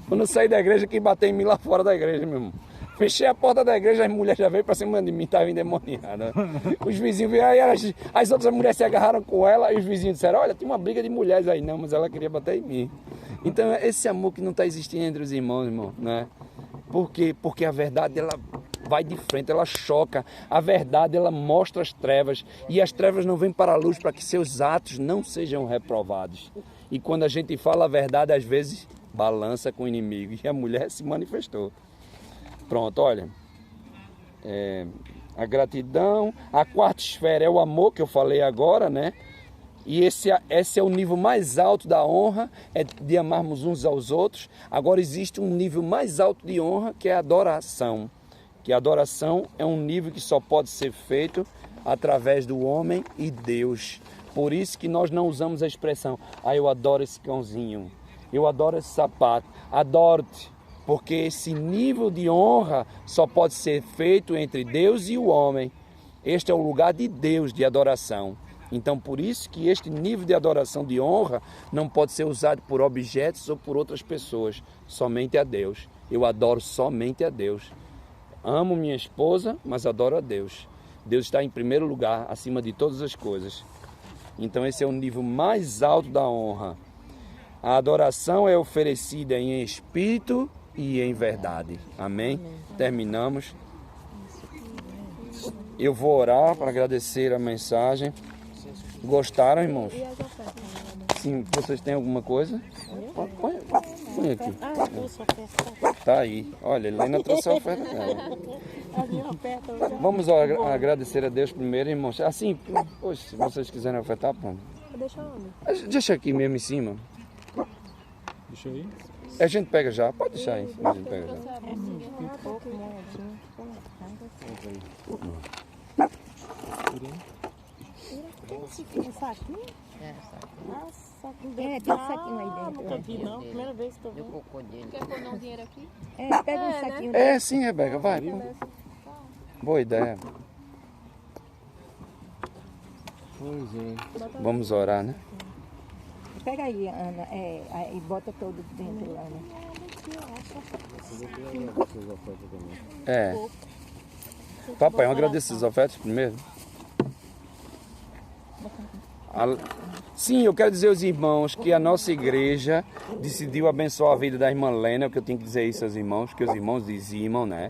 Speaker 3: Quando eu saí da igreja, quem bateu em mim lá fora da igreja, meu irmão. Fechei a porta da igreja, as mulheres já veio pra cima de mim, estavam endemoniadas. Os vizinhos vieram, aí as outras mulheres se agarraram com ela, e os vizinhos disseram, olha, tem uma briga de mulheres aí. Não, mas ela queria bater em mim. Então, esse amor que não está existindo entre os irmãos, irmão, né? Por quê? Porque a verdade, ela vai de frente, ela choca. A verdade, ela mostra as trevas, e as trevas não vêm para a luz para que seus atos não sejam reprovados. E quando a gente fala a verdade, às vezes, balança com o inimigo, e a mulher se manifestou. Pronto, olha, a gratidão, a quarta esfera é o amor que eu falei agora, né? E esse é o nível mais alto da honra, é de amarmos uns aos outros. Agora existe um nível mais alto de honra, que é a adoração. Que a adoração é um nível que só pode ser feito através do homem e Deus. Por isso que nós não usamos a expressão, eu adoro esse cãozinho, eu adoro esse sapato, adoro-te. Porque esse nível de honra só pode ser feito entre Deus e o homem. Este é o lugar de Deus, de adoração. Então, por isso que este nível de adoração, de honra, não pode ser usado por objetos ou por outras pessoas. Somente a Deus. Eu adoro somente a Deus. Amo minha esposa, mas adoro a Deus. Deus está em primeiro lugar, acima de todas as coisas. Então, esse é o nível mais alto da honra. A adoração é oferecida em espírito e em verdade. Amém? Terminamos. Eu vou orar para agradecer a mensagem. Gostaram, irmãos? Sim, vocês têm alguma coisa? Põe aqui. Tá aí. Olha, Helena trouxe a oferta dela. Vamos agradecer a Deus primeiro, irmãos. Assim, poxa, se vocês quiserem ofertar, pronto. Deixa aqui mesmo em cima.
Speaker 7: Deixa aí.
Speaker 3: A gente pega já, pode deixar aí. A gente pega já.
Speaker 6: Um saquinho?
Speaker 2: Nossa, que
Speaker 6: tem um saquinho aí dentro.
Speaker 2: Nunca vi, não. Primeira vez que estou vendo.
Speaker 8: Quer pôr um dinheiro aqui?
Speaker 6: Pega um saquinho.
Speaker 3: Sim, Rebeca, vai. Boa ideia.
Speaker 5: Pois é.
Speaker 3: Vamos orar, né?
Speaker 6: Pega aí, Ana, e bota todo dentro, Ana.
Speaker 3: Papai, eu agradeço as ofertas primeiro. Sim, eu quero dizer aos irmãos que a nossa igreja decidiu abençoar a vida da irmã Lena, que eu tenho que dizer isso aos irmãos, porque os irmãos dizimam, né?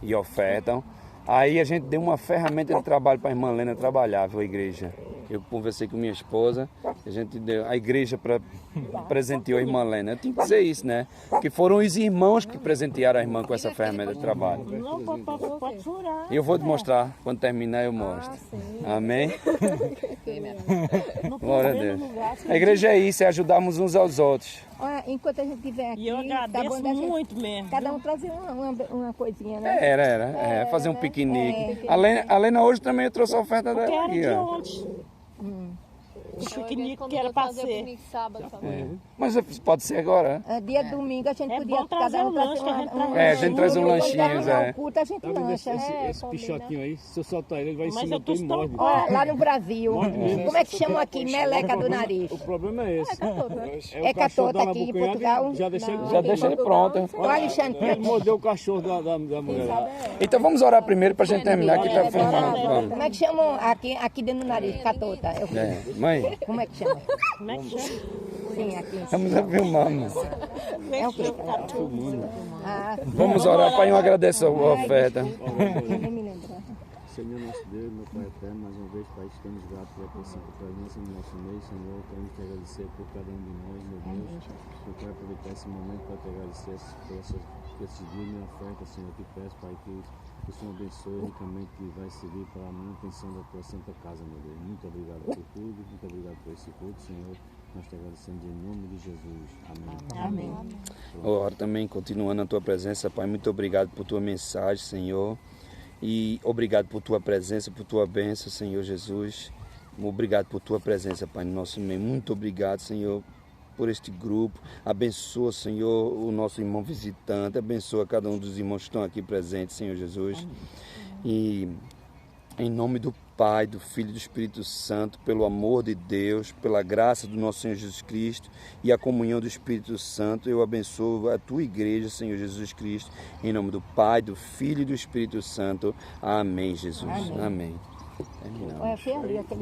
Speaker 3: E ofertam. Aí a gente deu uma ferramenta de trabalho para a irmã Lena trabalhar, viu, a igreja. Eu conversei com minha esposa, a gente deu a igreja presenteou a irmã Lena. Eu tenho que dizer isso, né? Que foram os irmãos que presentearam a irmã com essa ferramenta de trabalho.
Speaker 2: Não, pode furar.
Speaker 3: Eu vou te mostrar, quando terminar eu mostro. Amém? Glória a Deus. A igreja é isso, é ajudarmos uns aos outros.
Speaker 6: Olha, enquanto a gente estiver aqui,
Speaker 2: E eu agradeço muito mesmo.
Speaker 6: Cada um trazer uma coisinha, né?
Speaker 3: Fazer um piquenique. A Lena hoje também trouxe a oferta dela
Speaker 2: Quero
Speaker 3: aqui,
Speaker 2: de
Speaker 3: ó.
Speaker 2: ontem. O piquenique que era para ser.
Speaker 3: Mas pode ser agora,
Speaker 6: Dia domingo a gente podia
Speaker 2: bom trazer um lanche que a gente traz.
Speaker 3: a gente traz um lanchinho,
Speaker 6: o culto a gente lancha.
Speaker 5: Esse pichotinho aí, se eu soltar ele vai em
Speaker 2: Mas
Speaker 5: cima
Speaker 2: eu
Speaker 5: do
Speaker 2: tô
Speaker 5: e morde.
Speaker 6: Olha, lá no Brasil, como é que chamam aqui? Meleca do nariz.
Speaker 5: O problema é esse.
Speaker 6: É catota aqui em Portugal.
Speaker 5: Já deixei
Speaker 3: Já deixa ele pronto.
Speaker 6: Olha, Alexandre,
Speaker 5: Ele mordeu o cachorro da mulher lá.
Speaker 3: Então vamos orar primeiro para a gente terminar aqui tá formando. Vamos.
Speaker 6: como é que chamam aqui dentro do nariz? Catota.
Speaker 3: Mãe,
Speaker 6: Como é que chama?
Speaker 2: Como é que chama?
Speaker 6: Sim, aqui.
Speaker 3: vamos filmar, mano.
Speaker 6: É o quê?
Speaker 3: Vamos orar, Pai, eu agradeço a oferta.
Speaker 6: Nem me lembro.
Speaker 5: Senhor nosso Deus, meu Pai eterno, mais uma vez, Pai, estamos gratos pela tua santa presença no nosso meio, Senhor. Queremos te agradecer por cada um de nós, meu Deus. Eu quero aproveitar esse momento para te agradecer por esse dia, minha oferta, Senhor. Eu te peço, Pai, que o Senhor abençoe ricamente e vai servir para a manutenção da tua santa casa, meu Deus. Muito obrigado por tudo, muito obrigado por esse culto, Senhor. Nós te agradecemos em nome de Jesus. Amém.
Speaker 3: Ora também, continuando a tua presença, Pai, muito obrigado por tua mensagem, Senhor. E obrigado por tua presença, por tua bênção, Senhor Jesus. Obrigado por tua presença, Pai, no nosso meio. Muito obrigado, Senhor, por este grupo. Abençoa, Senhor, o nosso irmão visitante. Abençoa cada um dos irmãos que estão aqui presentes, Senhor Jesus. E em nome do Pai, do Filho e do Espírito Santo, pelo amor de Deus, pela graça do nosso Senhor Jesus Cristo e a comunhão do Espírito Santo, eu abençoo a tua igreja, Senhor Jesus Cristo, em nome do Pai, do Filho e do Espírito Santo. Amém, Jesus. Amém.
Speaker 6: Olha, foi ali, aquele